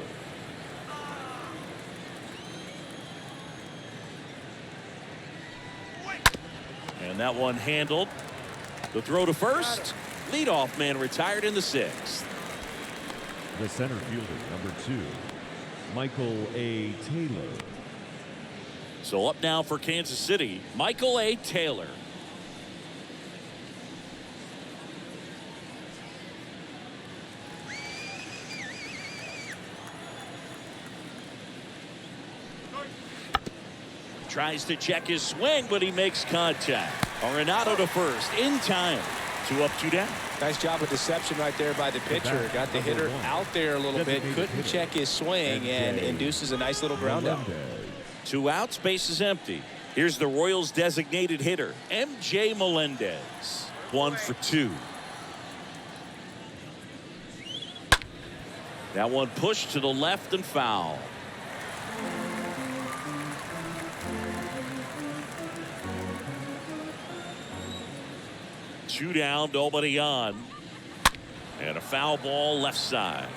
And that one handled. The throw to first. Leadoff man retired in the 6th. The center fielder, number 2, Michael A. Taylor. So up now for Kansas City, Michael A. Taylor. Tries to check his swing, but he makes contact. Arenado to first in time. 2 up, 2 down. Nice job of deception right there by the pitcher. Got the hitter out there a little bit. Couldn't check his swing and induces a nice little ground out. 2 outs, base is empty. Here's the Royals designated hitter, MJ Melendez. 1 for 2. That one pushed to the left and foul. Two down, nobody on. And a foul ball left side.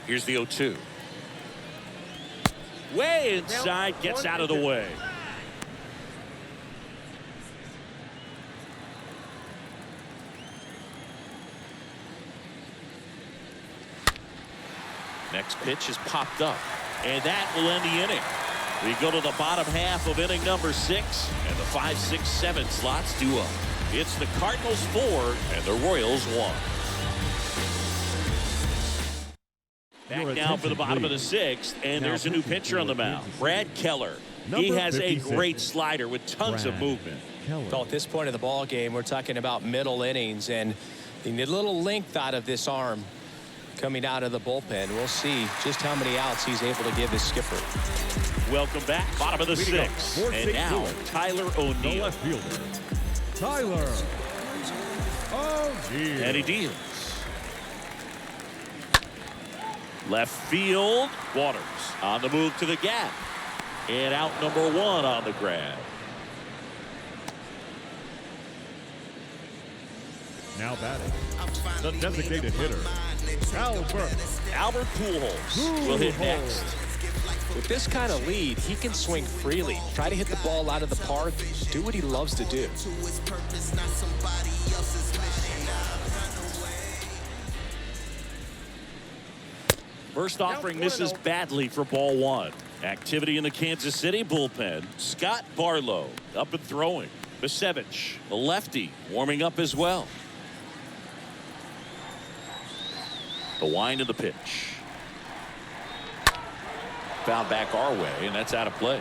Here's the 0-2. Way inside, gets out of the way. Next pitch is popped up. And that will end the inning. We go to the bottom half of inning number 6, and the 5, 6, 7 slots due up. It's the Cardinals 4 and the Royals 1. Back now for the bottom of the 6th, and there's a new pitcher on the mound, Brad Keller. He has a great slider with tons of movement. So at this point of the ball game, we're talking about middle innings, and you need a little length out of this arm coming out of the bullpen. We'll see just how many outs he's able to give his skipper. Welcome back. Bottom of the 6th. And now Tyler O'Neill. Left fielder, Tyler O'Neill. And he deals. Left field. Waters on the move to the gap. And out number 1 on the grab. Now batting, the designated hitter, Albert Pujols will hit next. With this kind of lead, he can swing freely, try to hit the ball out of the park, do what he loves to do. First offering misses badly for ball one. Activity in the Kansas City bullpen. Scott Barlow up and throwing. Bisevich, the lefty, warming up as well. The wind of the pitch. Fouled back our way, and that's out of play.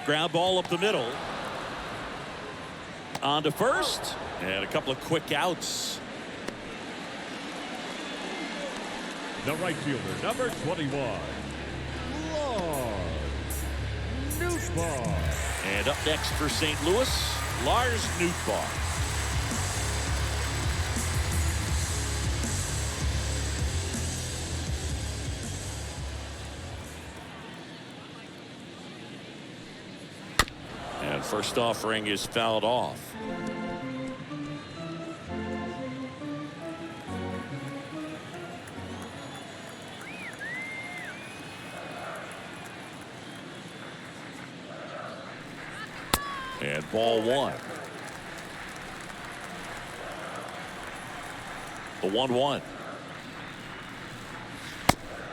Ground ball up the middle. On to first. And a couple of quick outs. The right fielder, number 21, Nootbaar. And up next for St. Louis, Lars Nootbaar. And first offering is fouled off. And ball one. The 1-1.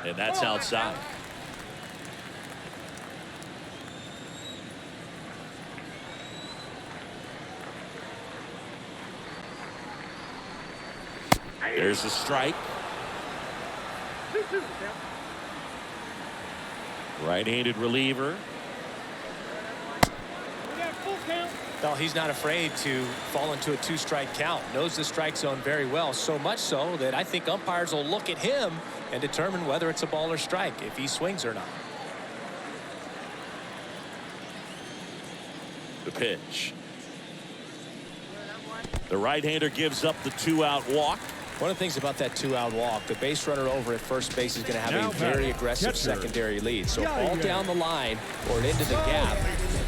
And that's outside. There's a strike. Right-handed reliever. Well, he's not afraid to fall into a two-strike count. Knows the strike zone very well, so much so that I think umpires will look at him and determine whether it's a ball or strike, if he swings or not. The pitch. The right-hander gives up the 2-out walk. One of the things about that 2-out walk, the base runner over at first base is going to have a very aggressive secondary lead. So ball down the line or into the gap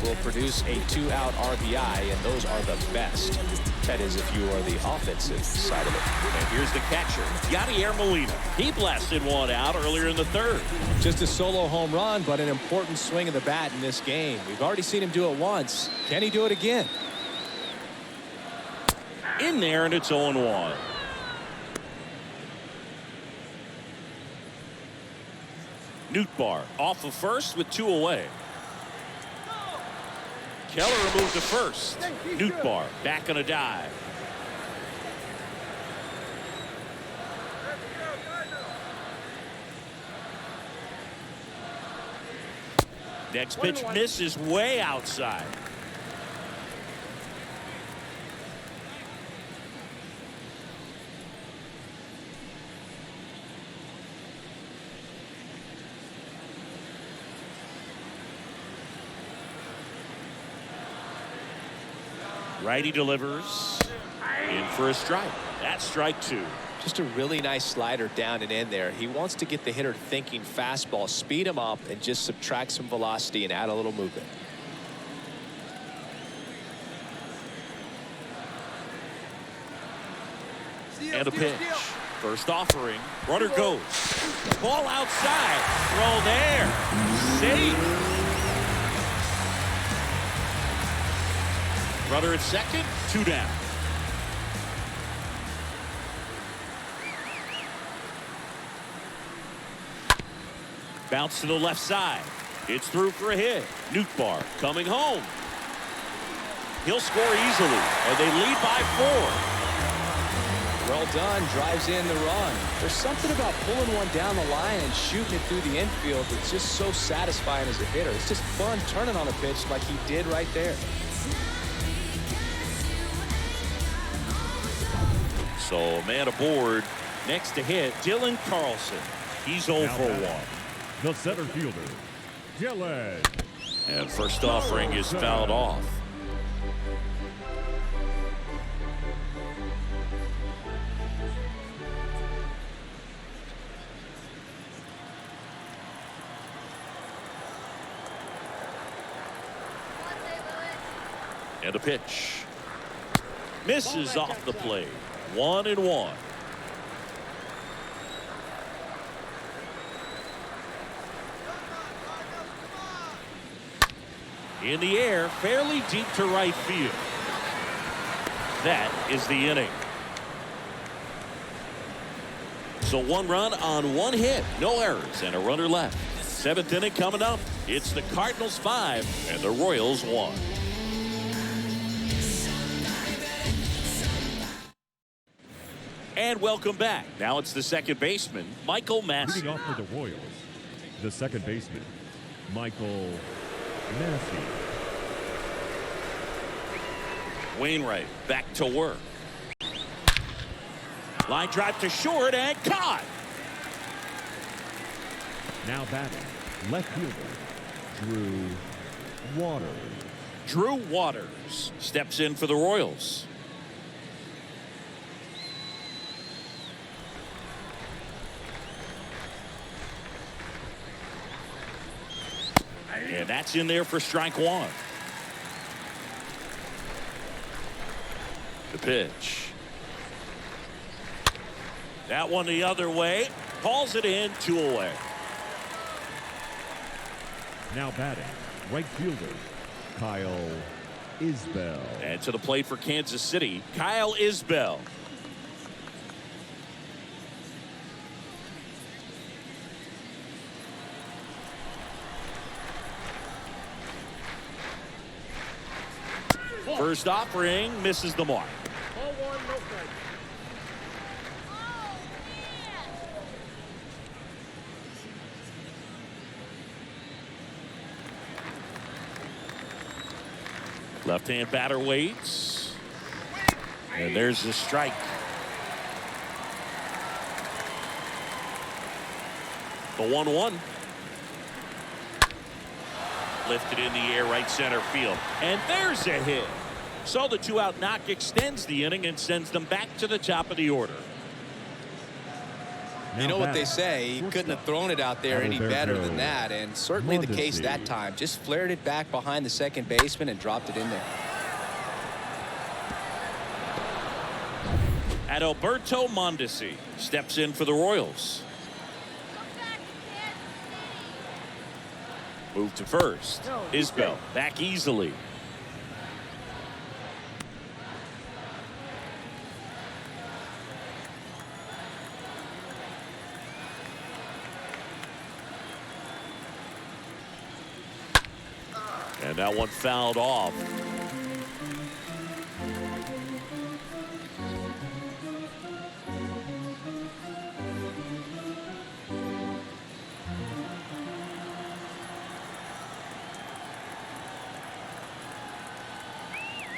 will produce a 2-out RBI, and those are the best. That is, if you are the offensive side of it. And here's the catcher, Yadier Molina. He blasted one out earlier in the third. Just a solo home run, but an important swing of the bat in this game. We've already seen him do it once. Can he do it again? In there, and it's 0-1. Nootbaar off of first with 2 away. Keller moved to first. Nootbaar back on a dive. Next pitch misses way outside. Righty delivers in for a strike. That's strike 2. Just a really nice slider down and in there. He wants to get the hitter thinking fastball, speed him up, and just subtract some velocity and add a little movement. And a pitch. First offering. Runner goes. Ball outside. Throw there. Safe. Runner at second. 2 down. Bounce to the left side. It's through for a hit. Nootbaar coming home. He'll score easily, and they lead by 4. Well done. Drives in the run. There's something about pulling one down the line and shooting it through the infield that's just so satisfying as a hitter. It's just fun turning on a pitch like he did right there. So a man aboard. Next to hit, Dylan Carlson. He's 0 for 1. The center fielder, Dylan. And first offering is fouled off. And a pitch. Misses off the plate. 1-1. In the air, fairly deep to right field. That is the inning. So 1 run on 1 hit, no errors, and a runner left. 7th inning coming up. It's the Cardinals 5 and the Royals 1. And welcome back. Now it's the second baseman, Michael Massey. Leading off for the Royals, the second baseman, Michael Massey. Wainwright back to work. Line drive to short and caught. Now batting, left fielder, Drew Waters. Drew Waters steps in for the Royals. And that's in there for strike 1. The pitch. That one the other way. Calls it in, 2 away. Now batting, right fielder, Kyle Isbell. And to the plate for Kansas City, Kyle Isbell. First offering misses the mark. Ball 1, no strike. Left-hand batter waits. And there's the strike. The 1-1. Lifted in the air, right center field. And there's a hit. So the 2-out knock extends the inning and sends them back to the top of the order. You know what they say, he couldn't have thrown it out there any better than that, and certainly the case that time. Just flared it back behind the second baseman and dropped it in there. Adalberto Mondesi steps in for the Royals. Move to first. Isbell back easily. And that one fouled off.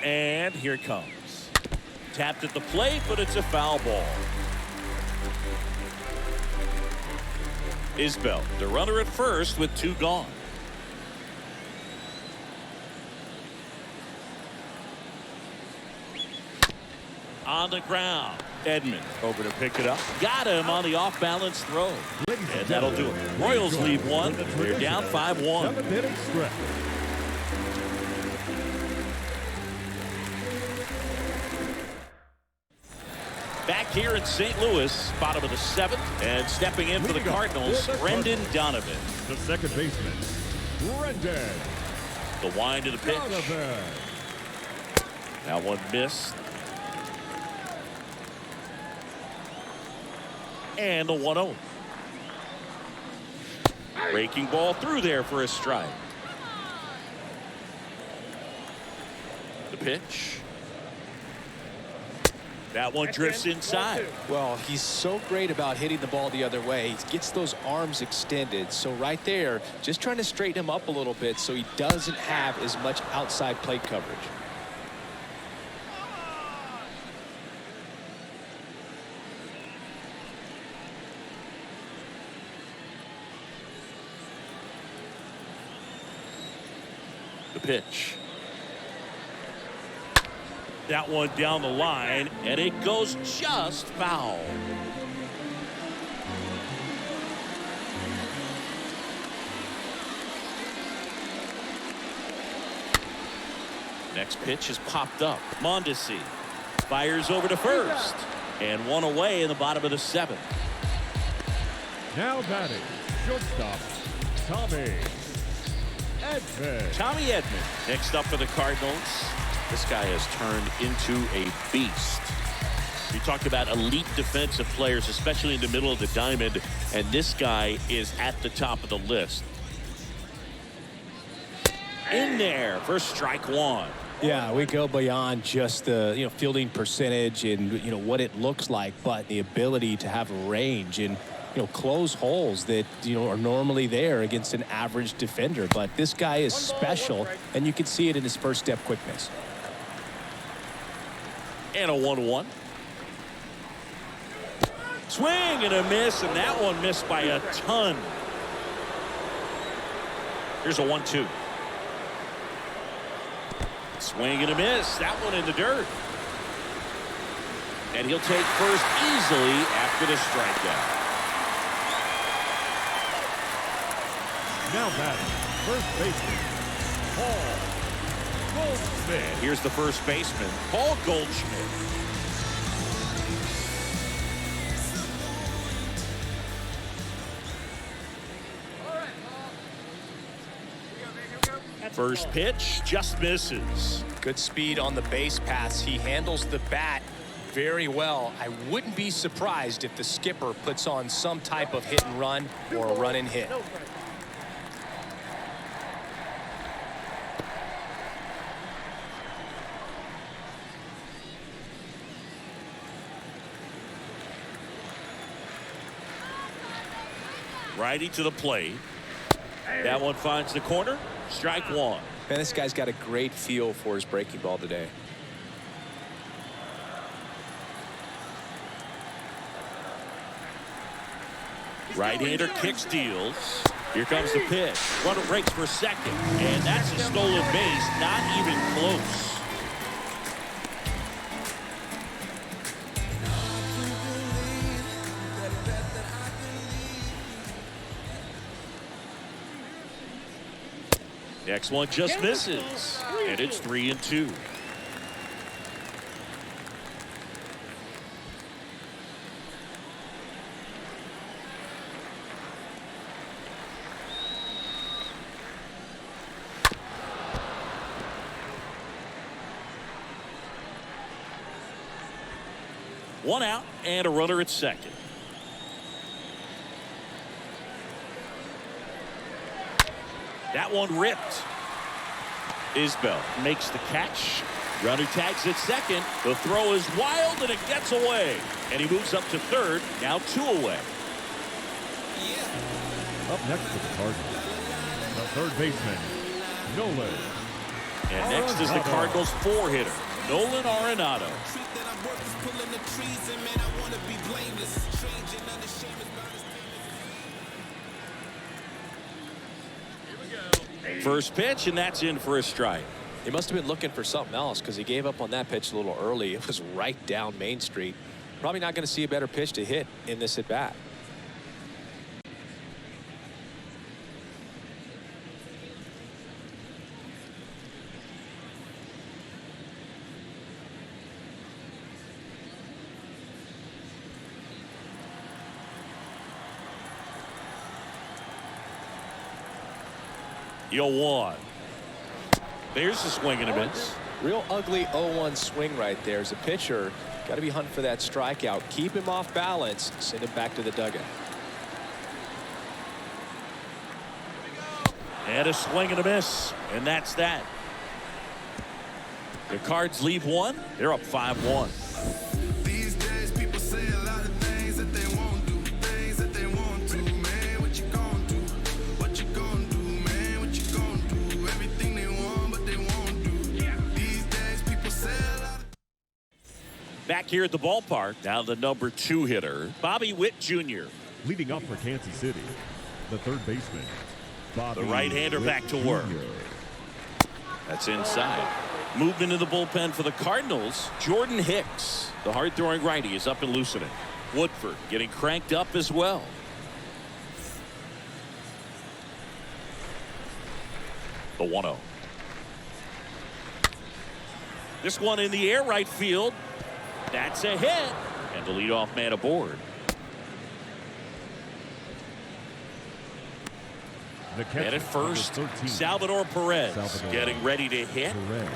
And here it comes. Tapped at the plate, but it's a foul ball. Isbell, the runner at first with 2 gone. On the ground. Edmund over to pick it up. Got him on the off-balance throw. And that'll do it. Royals lead 1. They're down 5-1. 7th inning stretch. Back here in St. Louis, bottom of the 7th, and stepping in for the Cardinals, Brendan Donovan. The second baseman, Brendan The wind to the pitch. Donovan. That one missed. And the 1-0. Breaking ball through there for a strike. The pitch. That one drifts inside. Well, he's so great about hitting the ball the other way. He gets those arms extended. So right there, just trying to straighten him up a little bit so he doesn't have as much outside plate coverage. The pitch. That one down the line, and it goes just foul. Next pitch is popped up. Mondesi fires over to first, and 1 away in the bottom of the 7th. Now batting, shortstop, Tommy Edman. Tommy Edman next up for the Cardinals. This guy has turned into a beast. We talked about elite defensive players, especially in the middle of the diamond, and this guy is at the top of the list. In there for strike one. Yeah, we go beyond just the fielding percentage and what it looks like, but the ability to have range and close holes that are normally there against an average defender. But this guy is special, and you can see it in his first step quickness. And a 1-1. Swing and a miss, and that one missed by a ton. Here's a 1-2. Swing and a miss. That one in the dirt. And he'll take first easily after the strikeout. Now batting, first baseman, Paul Goldschmidt. Here's the first baseman, Paul Goldschmidt. First pitch just misses. Good speed on the base paths. He handles the bat very well. I wouldn't be surprised if the skipper puts on some type of hit and run or a run and hit. Righty to the plate. That one finds the corner. Strike one. Man, this guy's got a great feel for his breaking ball today. Right-hander kicks, deals. Here comes the pitch. Runner breaks for second. And that's a stolen base. Not even close. Next one just misses. And it's 3-2. One out and a runner at second. That one ripped. Isbell makes the catch. Runner tags at second. The throw is wild and it gets away. And he moves up to third. Now 2 away. Up next for the Cardinals, the third baseman, Nolan. And next is the Cardinals 4-hitter, Nolan Arenado. First pitch, and that's in for a strike. He must have been looking for something else because he gave up on that pitch a little early. It was right down Main Street. Probably not going to see a better pitch to hit in this at bat. Yo, 1. There's the swing and a miss. Real ugly 0-1 swing right there. As a pitcher, got to be hunting for that strikeout. Keep him off balance. Send him back to the dugout. And a swing and a miss. And that's that. The Cards leave one. They're up 5-1. Back here at the ballpark, now the number 2 hitter, Bobby Witt Jr. Leading up for Kansas City, the third baseman, Bobby The right-hander Witt back to work. Jr. That's inside. Movement in the bullpen for the Cardinals, Jordan Hicks. The hard-throwing righty is up and loosening. Woodford getting cranked up as well. The 1-0. This one in the air, right field. That's a hit, and the leadoff man aboard. The catcher, And at first, number 13, Salvador Perez getting ready to hit. Perez.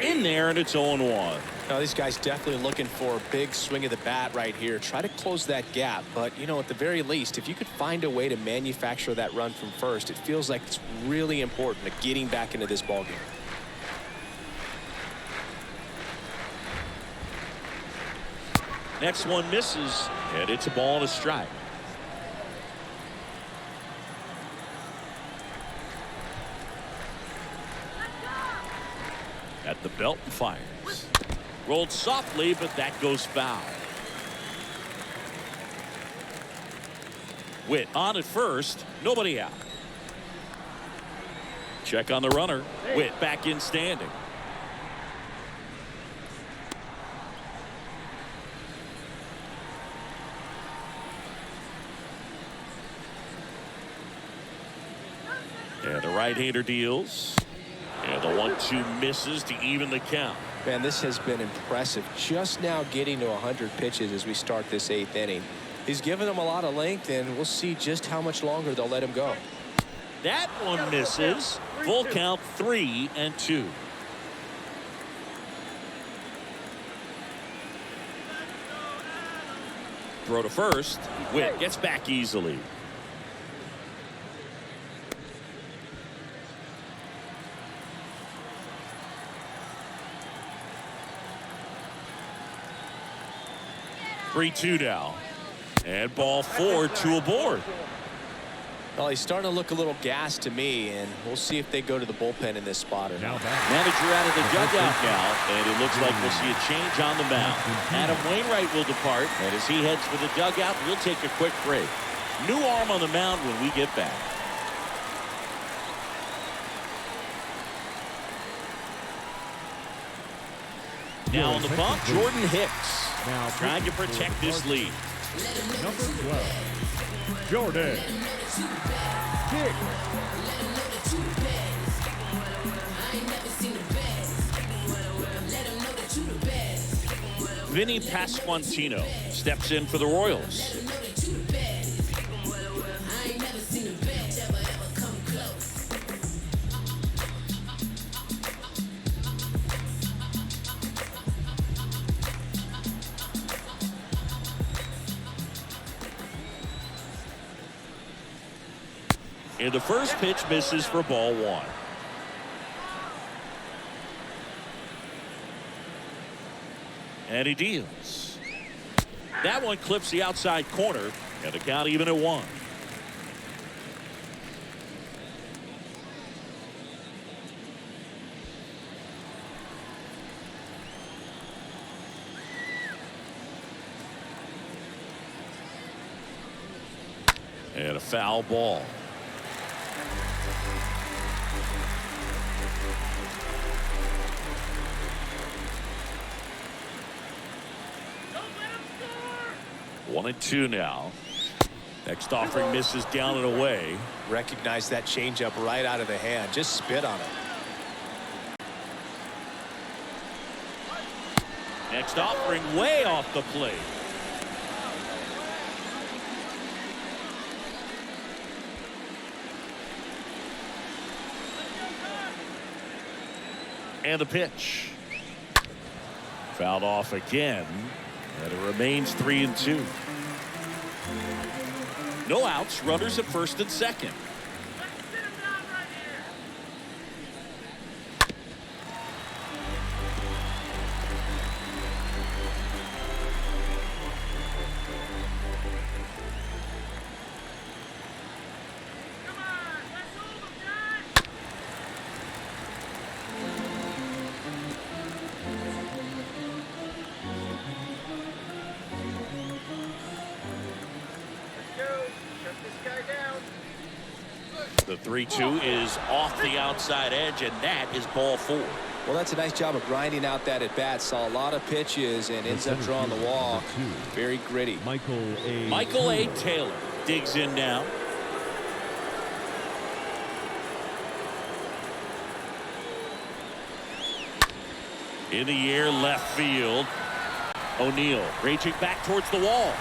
In there, and it's 0-1. Now, these guys definitely looking for a big swing of the bat right here. Try to close that gap. But, you know, at the very least, if you could find a way to manufacture that run from first, it feels like it's really important to getting back into this ballgame. Next one misses, and it's a ball and a strike. At the belt and fires. Rolled softly, but that goes foul. Witt on at first, nobody out. Check on the runner. Witt back in standing. And the right-hander deals. And the 1-2 misses to even the count. Man, this has been impressive. Just now getting to 100 pitches as we start this 8th inning. He's given them a lot of length, and we'll see just how much longer they'll let him go. That one misses. Full count, 3-2. Throw to first. Witt gets back easily. Three-two now. And ball 4, 2 aboard. Well, he's starting to look a little gassed to me, and we'll see if they go to the bullpen in this spot or not. Manager out of the dugout now, and it looks like we'll see a change on the mound. Adam Wainwright will depart, and as he heads for the dugout, we'll take a quick break. New arm on the mound when we get back. Now on the bump, Jordan Hicks. Now Trying to protect this lead. Number 12, Jordan Hicks. Vinny Pasquantino steps in for the Royals. And the first pitch misses for ball 1. And he deals. That one clips the outside corner, and the count even at 1. And a foul ball. One and two now. Next offering misses down and away. Recognize that changeup right out of the hand. Just spit on it. Next offering way off the plate. And the pitch. Fouled off again. And it remains 3-2. No outs, runners at first and second. The 3-2 is off the outside edge, and that is ball 4. Well, that's a nice job of grinding out that at bat. Saw a lot of pitches and ends up drawing the walk. Very gritty. Michael A. Taylor digs in now. In the air, left field. O'Neill raging back towards the wall.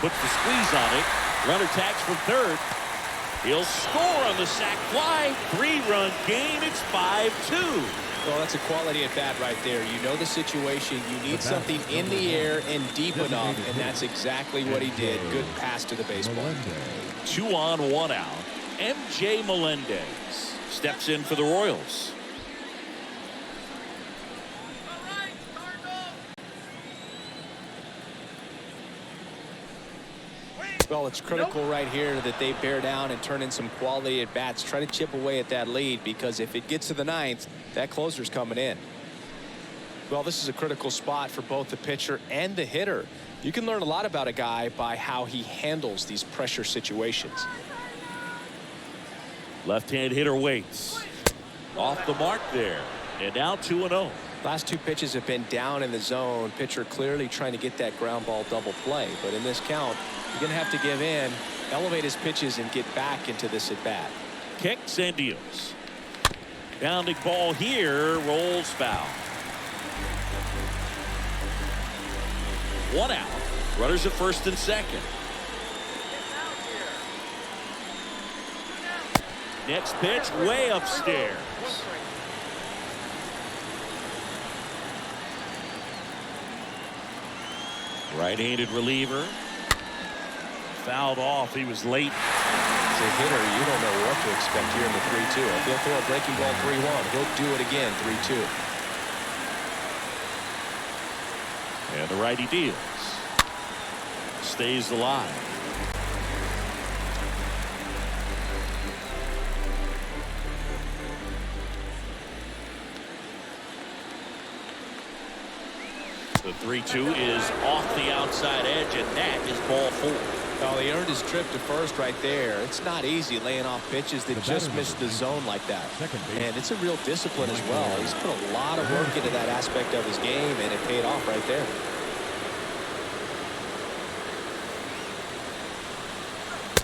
puts the squeeze on it. Runner tags from third. He'll score on the sac fly. 3-run game. It's 5-2. Well, that's a quality at bat right there. You know the situation. You need something in the air and deep enough, and that's exactly what he did. Good pass to the baseball. 2 on, 1 out. MJ Melendez steps in for the Royals. Well, it's critical right here that they bear down and turn in some quality at bats. Try to chip away at that lead, because if it gets to the 9th, that closer's coming in. Well, this is a critical spot for both the pitcher and the hitter. You can learn a lot about a guy by how he handles these pressure situations. Left-hand hitter waits. Off the mark there. And now 2-0. Last 2 pitches have been down in the zone. Pitcher clearly trying to get that ground ball double play. But in this count, you're going to have to give in, elevate his pitches, and get back into this at bat. Kicks and deals. Bounding ball here, rolls foul. 1 out. Runners at first and second. Next pitch way upstairs. Right-handed reliever. Fouled off. He was late. As a hitter, you don't know what to expect here in the 3-2. If he'll throw a breaking ball 3-1, he'll do it again 3-2. And the righty deals. Stays alive. The 3-2 is off the outside edge, and that is ball 4. Well, he earned his trip to first right there. It's not easy laying off pitches that just miss the zone like that. And it's a real discipline as well. He's put a lot of work into that aspect of his game, and it paid off right there.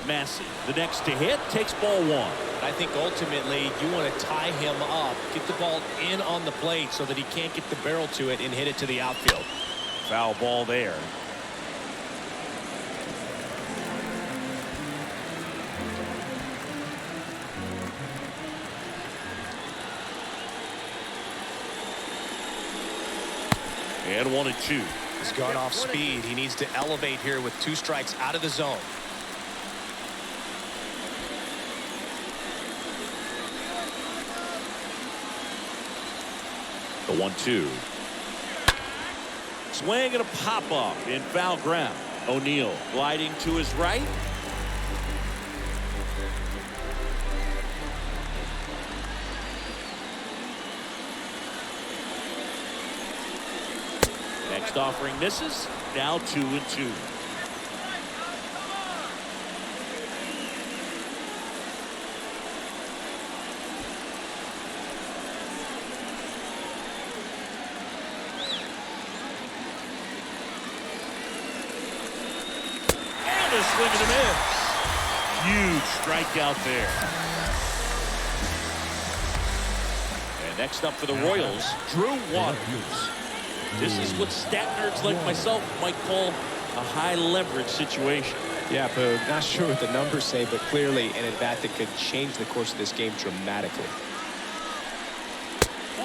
Massey, the next to hit, takes ball 1. I think ultimately you want to tie him up, get the ball in on the plate so that he can't get the barrel to it and hit it to the outfield. Foul ball there. And 1-2. He's gone off speed. He needs to elevate here with 2 strikes out of the zone. The 1-2. Swing and a pop-up in foul ground. O'Neill gliding to his right. Next offering misses. Now 2-2. Swing and a miss. Huge strikeout there. And next up for the Royals, Drew Waters. This is what stat nerds like myself might call a high leverage situation. Yeah, but not sure what the numbers say, but clearly an at-bat that could change the course of this game dramatically.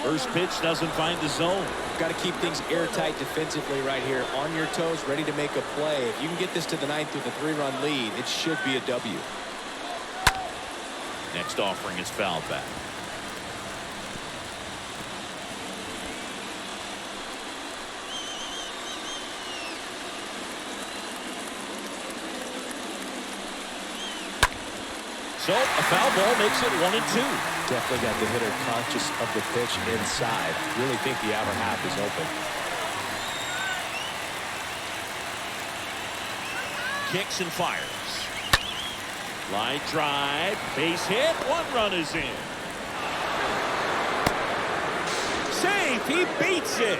First pitch doesn't find the zone. Got to keep things airtight defensively right here. On your toes, ready to make a play. If you can get this to the 9th with a 3-run lead, it should be a W. Next offering is fouled back. So a foul ball makes it 1-2. Definitely got the hitter conscious of the pitch inside. Really think the outer half is open. Kicks and fires. Line drive, base hit, 1 run is in. Safe, he beats it.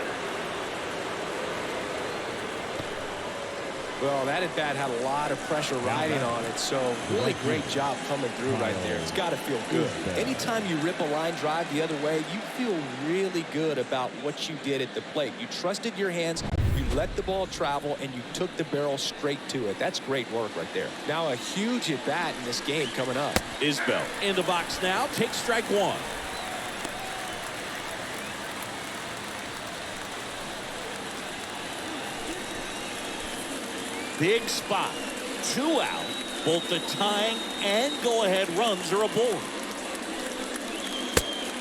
Well, that at-bat had a lot of pressure riding on it, so really great job coming through right there. It's got to feel good. Anytime you rip a line drive the other way, you feel really good about what you did at the plate. You trusted your hands, you let the ball travel and you took the barrel straight to it. That's great work right there. Now a huge at bat in this game coming up. Isbell in the box now, takes strike one. Big spot, 2 out. Both the tying and go-ahead runs are aboard.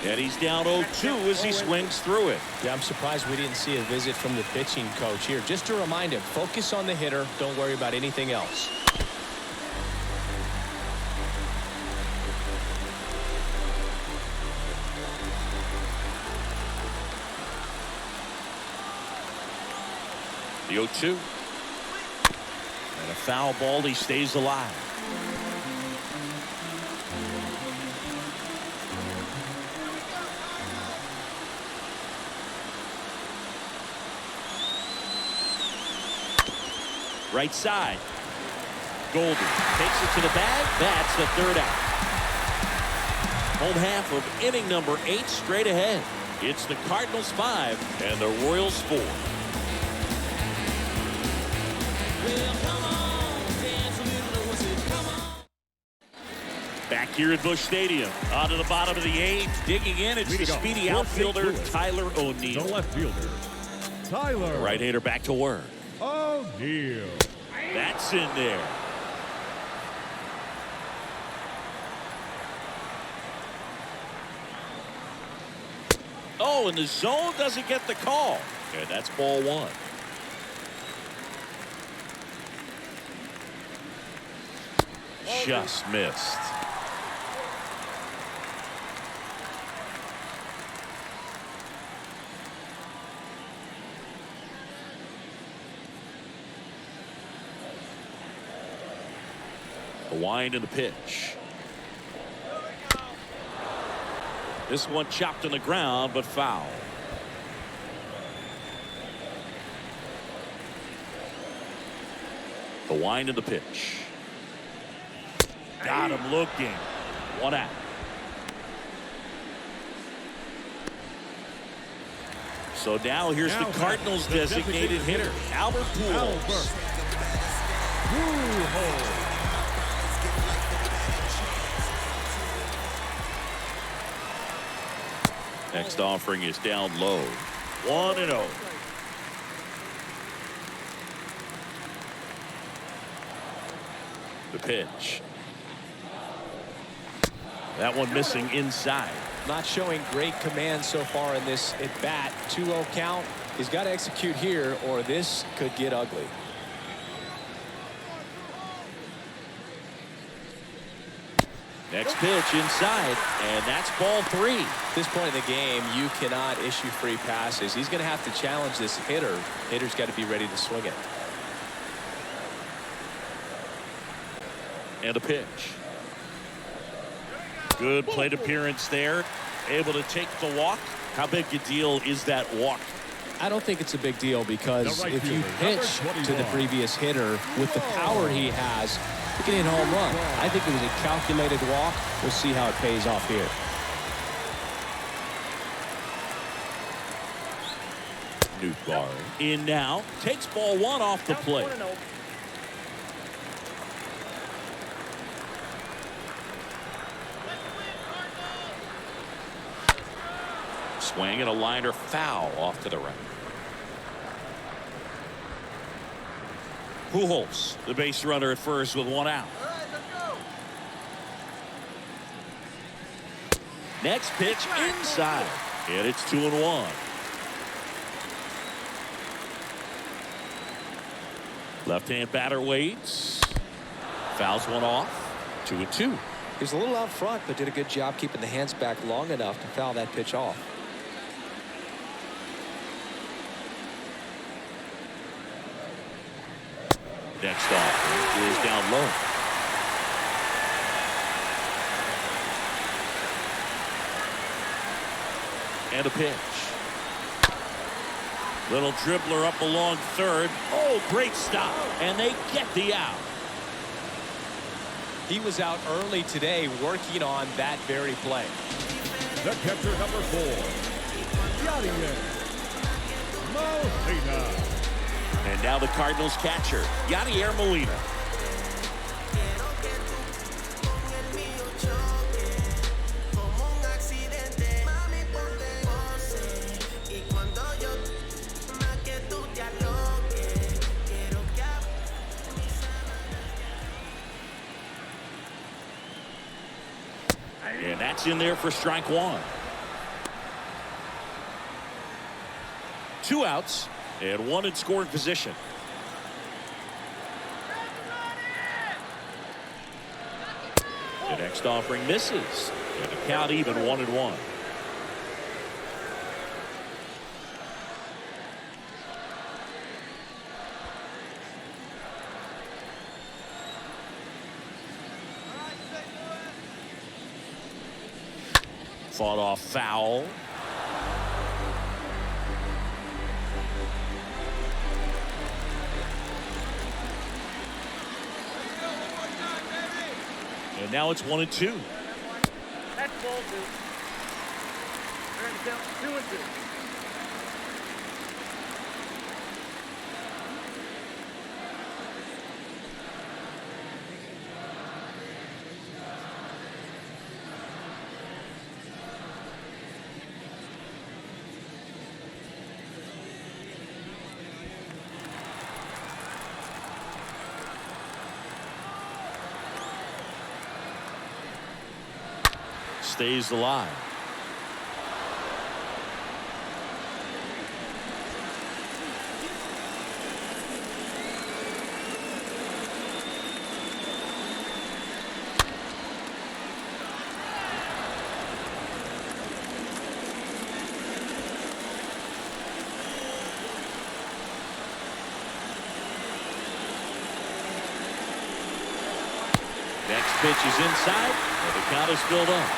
And he's down 0-2 as he swings through it. Yeah, I'm surprised we didn't see a visit from the pitching coach here. Just to remind him, focus on the hitter. Don't worry about anything else. The 0-2. And a foul ball, he stays alive. Right side. Golden takes it to the bag. That's the third out. Home half of inning number 8 straight ahead. It's the Cardinals 5 and the Royals 4. Back here at Busch Stadium. On to the bottom of the 8th. Digging in, it's the speedy outfielder, Tyler O'Neill. The left fielder, Tyler. Right-hander back to work. O'Neill. That's in there. Oh, and the zone doesn't get the call. And that's ball 1. Just missed. The wind and the pitch. This one chopped on the ground, but foul. The wind and the pitch. Got him looking. 1 out. So now here's the Cardinals' designated hitter, Albert Pujols. Next offering is down low. 1-0. The pitch. That one missing inside. Not showing great command so far in this at bat. 2-0 count. He's got to execute here or this could get ugly. Next pitch inside, and that's ball 3. At this point in the game, you cannot issue free passes. He's going to have to challenge this hitter. Hitter's got to be ready to swing it. And a pitch. Good plate appearance there. Able to take the walk. How big a deal is that walk? I don't think it's a big deal because if you pitch to the previous hitter with the power he has, you can hit a home run. I think it was a calculated walk. We'll see how it pays off here. Newtbar in now. Takes ball 1 off the plate. Swing and a liner foul off to the right. Pujols, the base runner at first with 1 out. Next pitch inside, and it's 2-1. Left-hand batter waits. Fouls one off. 2-2. He's a little out front, but did a good job keeping the hands back long enough to foul that pitch off. Next off is down low. And a pitch. Little dribbler up along third. Oh, great stop. And they get the out. He was out early today working on that very play. The catcher number 4, Yadier Molina. And now the Cardinals catcher, Yadier Molina. And that's in there for strike one. 2 outs and 1 in scoring position. The next offering misses. And the count even 1-1. Fought off foul. And now it's 1-2. That's ball two. Turns down 2-2. Stays alive. Next pitch is inside, and the count is filled up.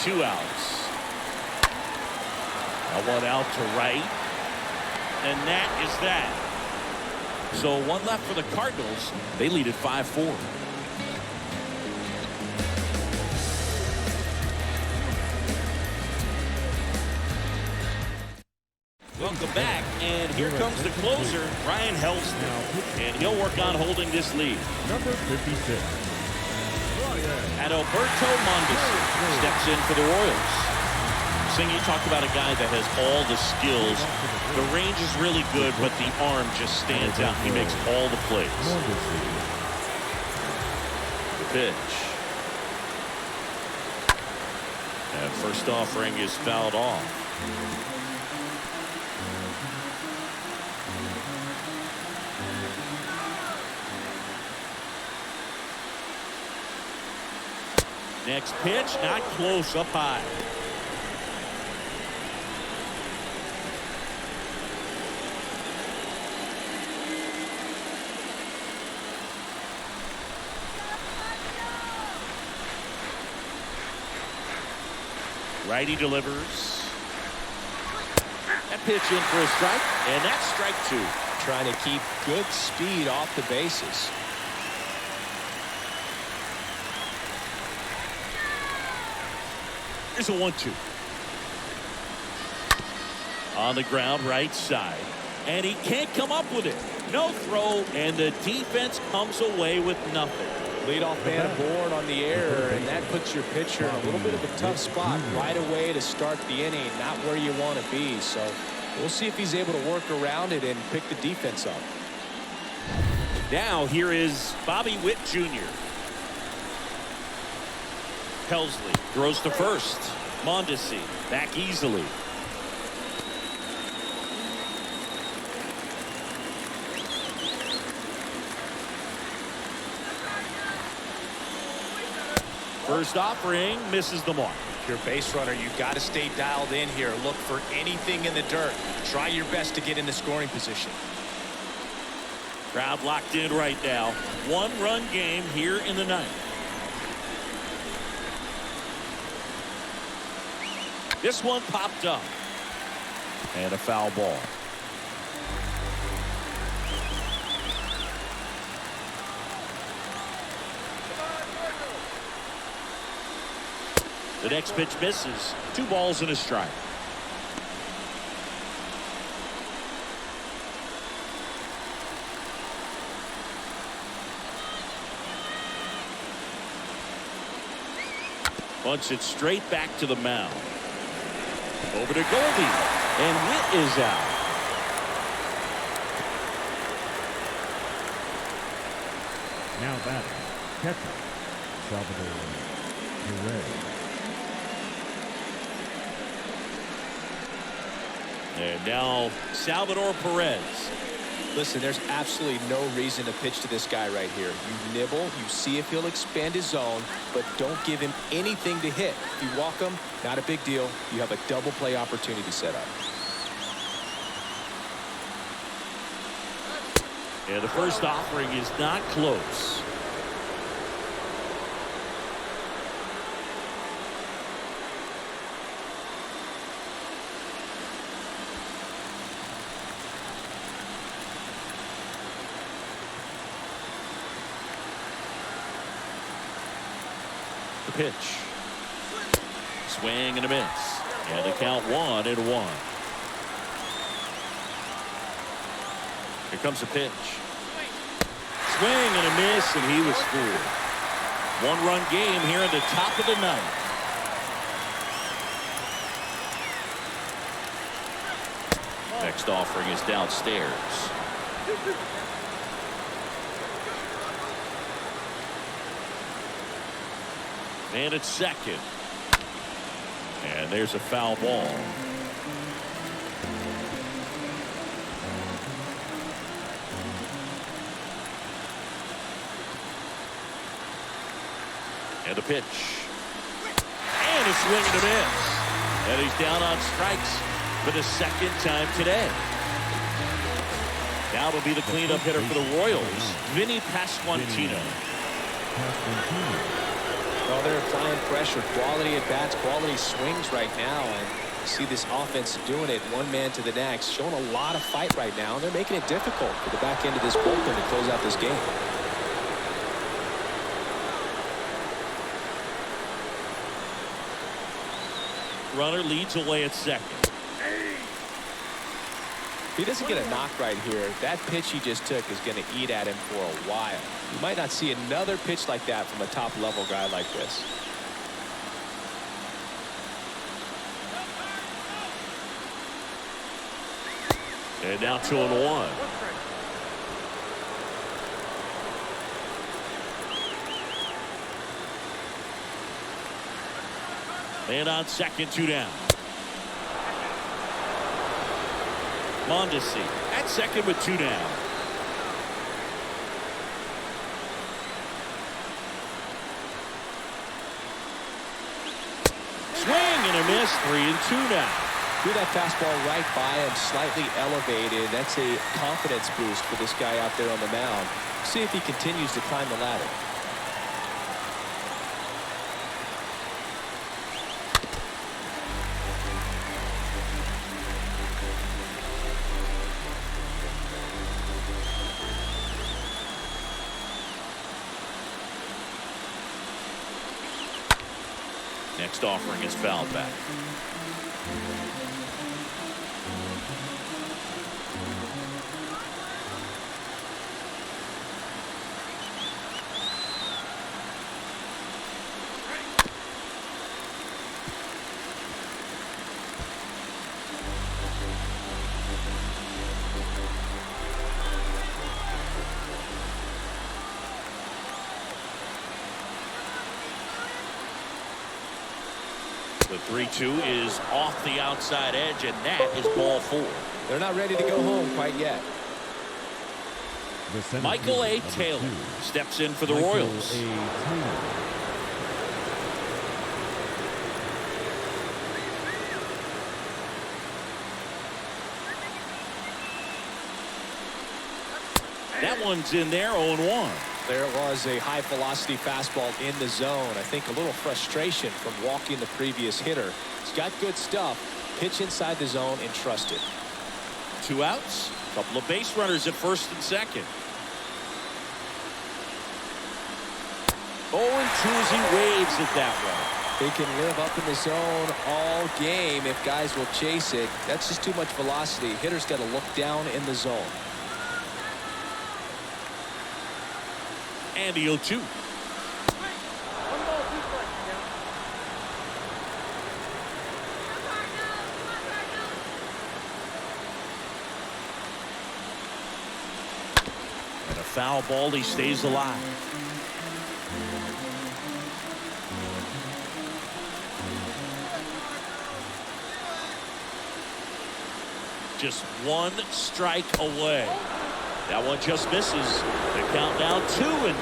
Two outs. A 1 out to right. And that is that. So 1 left for the Cardinals. They lead at 5-4. Welcome back, and here comes the closer, Ryan Helsley, and he'll work on holding this lead. Number 56. And Alberto Mondesi steps in for the Royals. Singh, you talked about a guy that has all the skills. The range is really good, but the arm just stands out. He makes all the plays. The pitch. And first offering is fouled off. Next pitch, not close, up high. Righty delivers. That pitch in for a strike, and that's strike 2. Trying to keep good speed off the bases. Here's a 1-2. On the ground, right side. And he can't come up with it. No throw, and the defense comes away with nothing. Leadoff man aboard on the error, and that puts your pitcher in a little bit of a tough spot right away to start the inning, not where you want to be. So we'll see if he's able to work around it and pick the defense up. Now here is Bobby Witt Jr. Helsley throws to first. Mondesi back easily. First offering misses the mark. If you're a base runner, you've got to stay dialed in here. Look for anything in the dirt. Try your best to get in the scoring position. Crowd locked in right now. 1-run game here in the ninth. This one popped up. And a foul ball. The next pitch misses. 2 balls and a strike. Bunts it straight back to the mound. Over to Goldie. And Witt is out. Now batting, catcher, Salvador Perez. And now Salvador Perez. Listen, there's absolutely no reason to pitch to this guy right here. You nibble, you see if he'll expand his zone, but don't give him anything to hit. If you walk him, not a big deal. You have a double play opportunity set up. And the first offering is not close. The pitch. Swing and a miss. And the count 1-1. Here comes the pitch. Swing and a miss, and he was fooled. 1-run game here in the top of the ninth. Next offering is downstairs. And it's second. And there's a foul ball. And a pitch. And a swing and a miss. And he's down on strikes for the second time today. Now it'll be the cleanup hitter for the Royals, Vinny Pasquantino. Well, they're applying pressure, quality at bats, quality swings right now, and you see this offense doing it one man to the next, showing a lot of fight right now, and they're making it difficult for the back end of this bullpen to close out this game. Runner leads away at second. If he doesn't get a knock right here, that pitch he just took is going to eat at him for a while. You might not see another pitch like that from a top-level guy like this. And now 2-1. And on second, 2 down. Mondesi at second with 2 down. Swing and a miss, 3-2 now. Threw that fastball right by him, slightly elevated. That's a confidence boost for this guy out there on the mound. See if he continues to climb the ladder. Next offering is fouled back. The 3-2 is off the outside edge, and that is ball 4. They're not ready to go home quite yet. Michael A. Taylor steps in for the Royals. That one's in there, 0-1. There was a high-velocity fastball in the zone. I think a little frustration from walking the previous hitter. He's got good stuff. Pitch inside the zone and trust it. 2 outs. Couple of base runners at first and second. 0-2 as he waves at that one. They can live up in the zone all game if guys will chase it. That's just too much velocity. Hitter's got to look down in the zone. And the 0-2. And a foul ball, he stays alive. Just one strike away. That one just misses. The count now 2-2.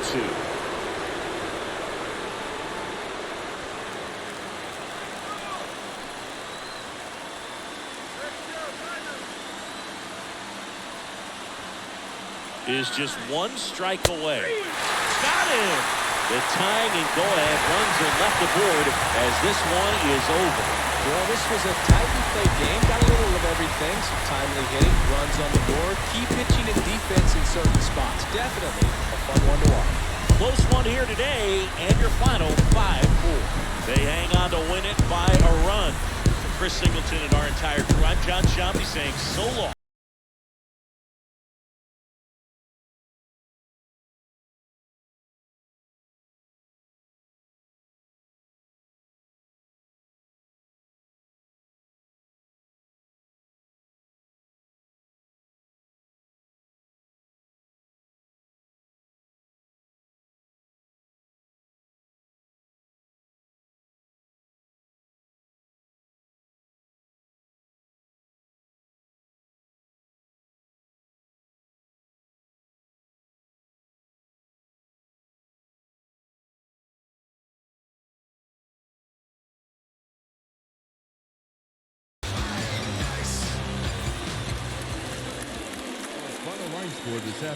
Is just one strike away. Got him. The tying and go-ahead runs are left aboard as this one is over. Well, this was a tightly played game. Got a little of everything. Some timely hitting, runs on the board, key pitching and defense in certain spots. Definitely a fun one to watch. Close one here today, and your final 5-4. They hang on to win it by a run. For Chris Singleton and our entire crew, I'm John Shampi saying so long. Final line score this afternoon.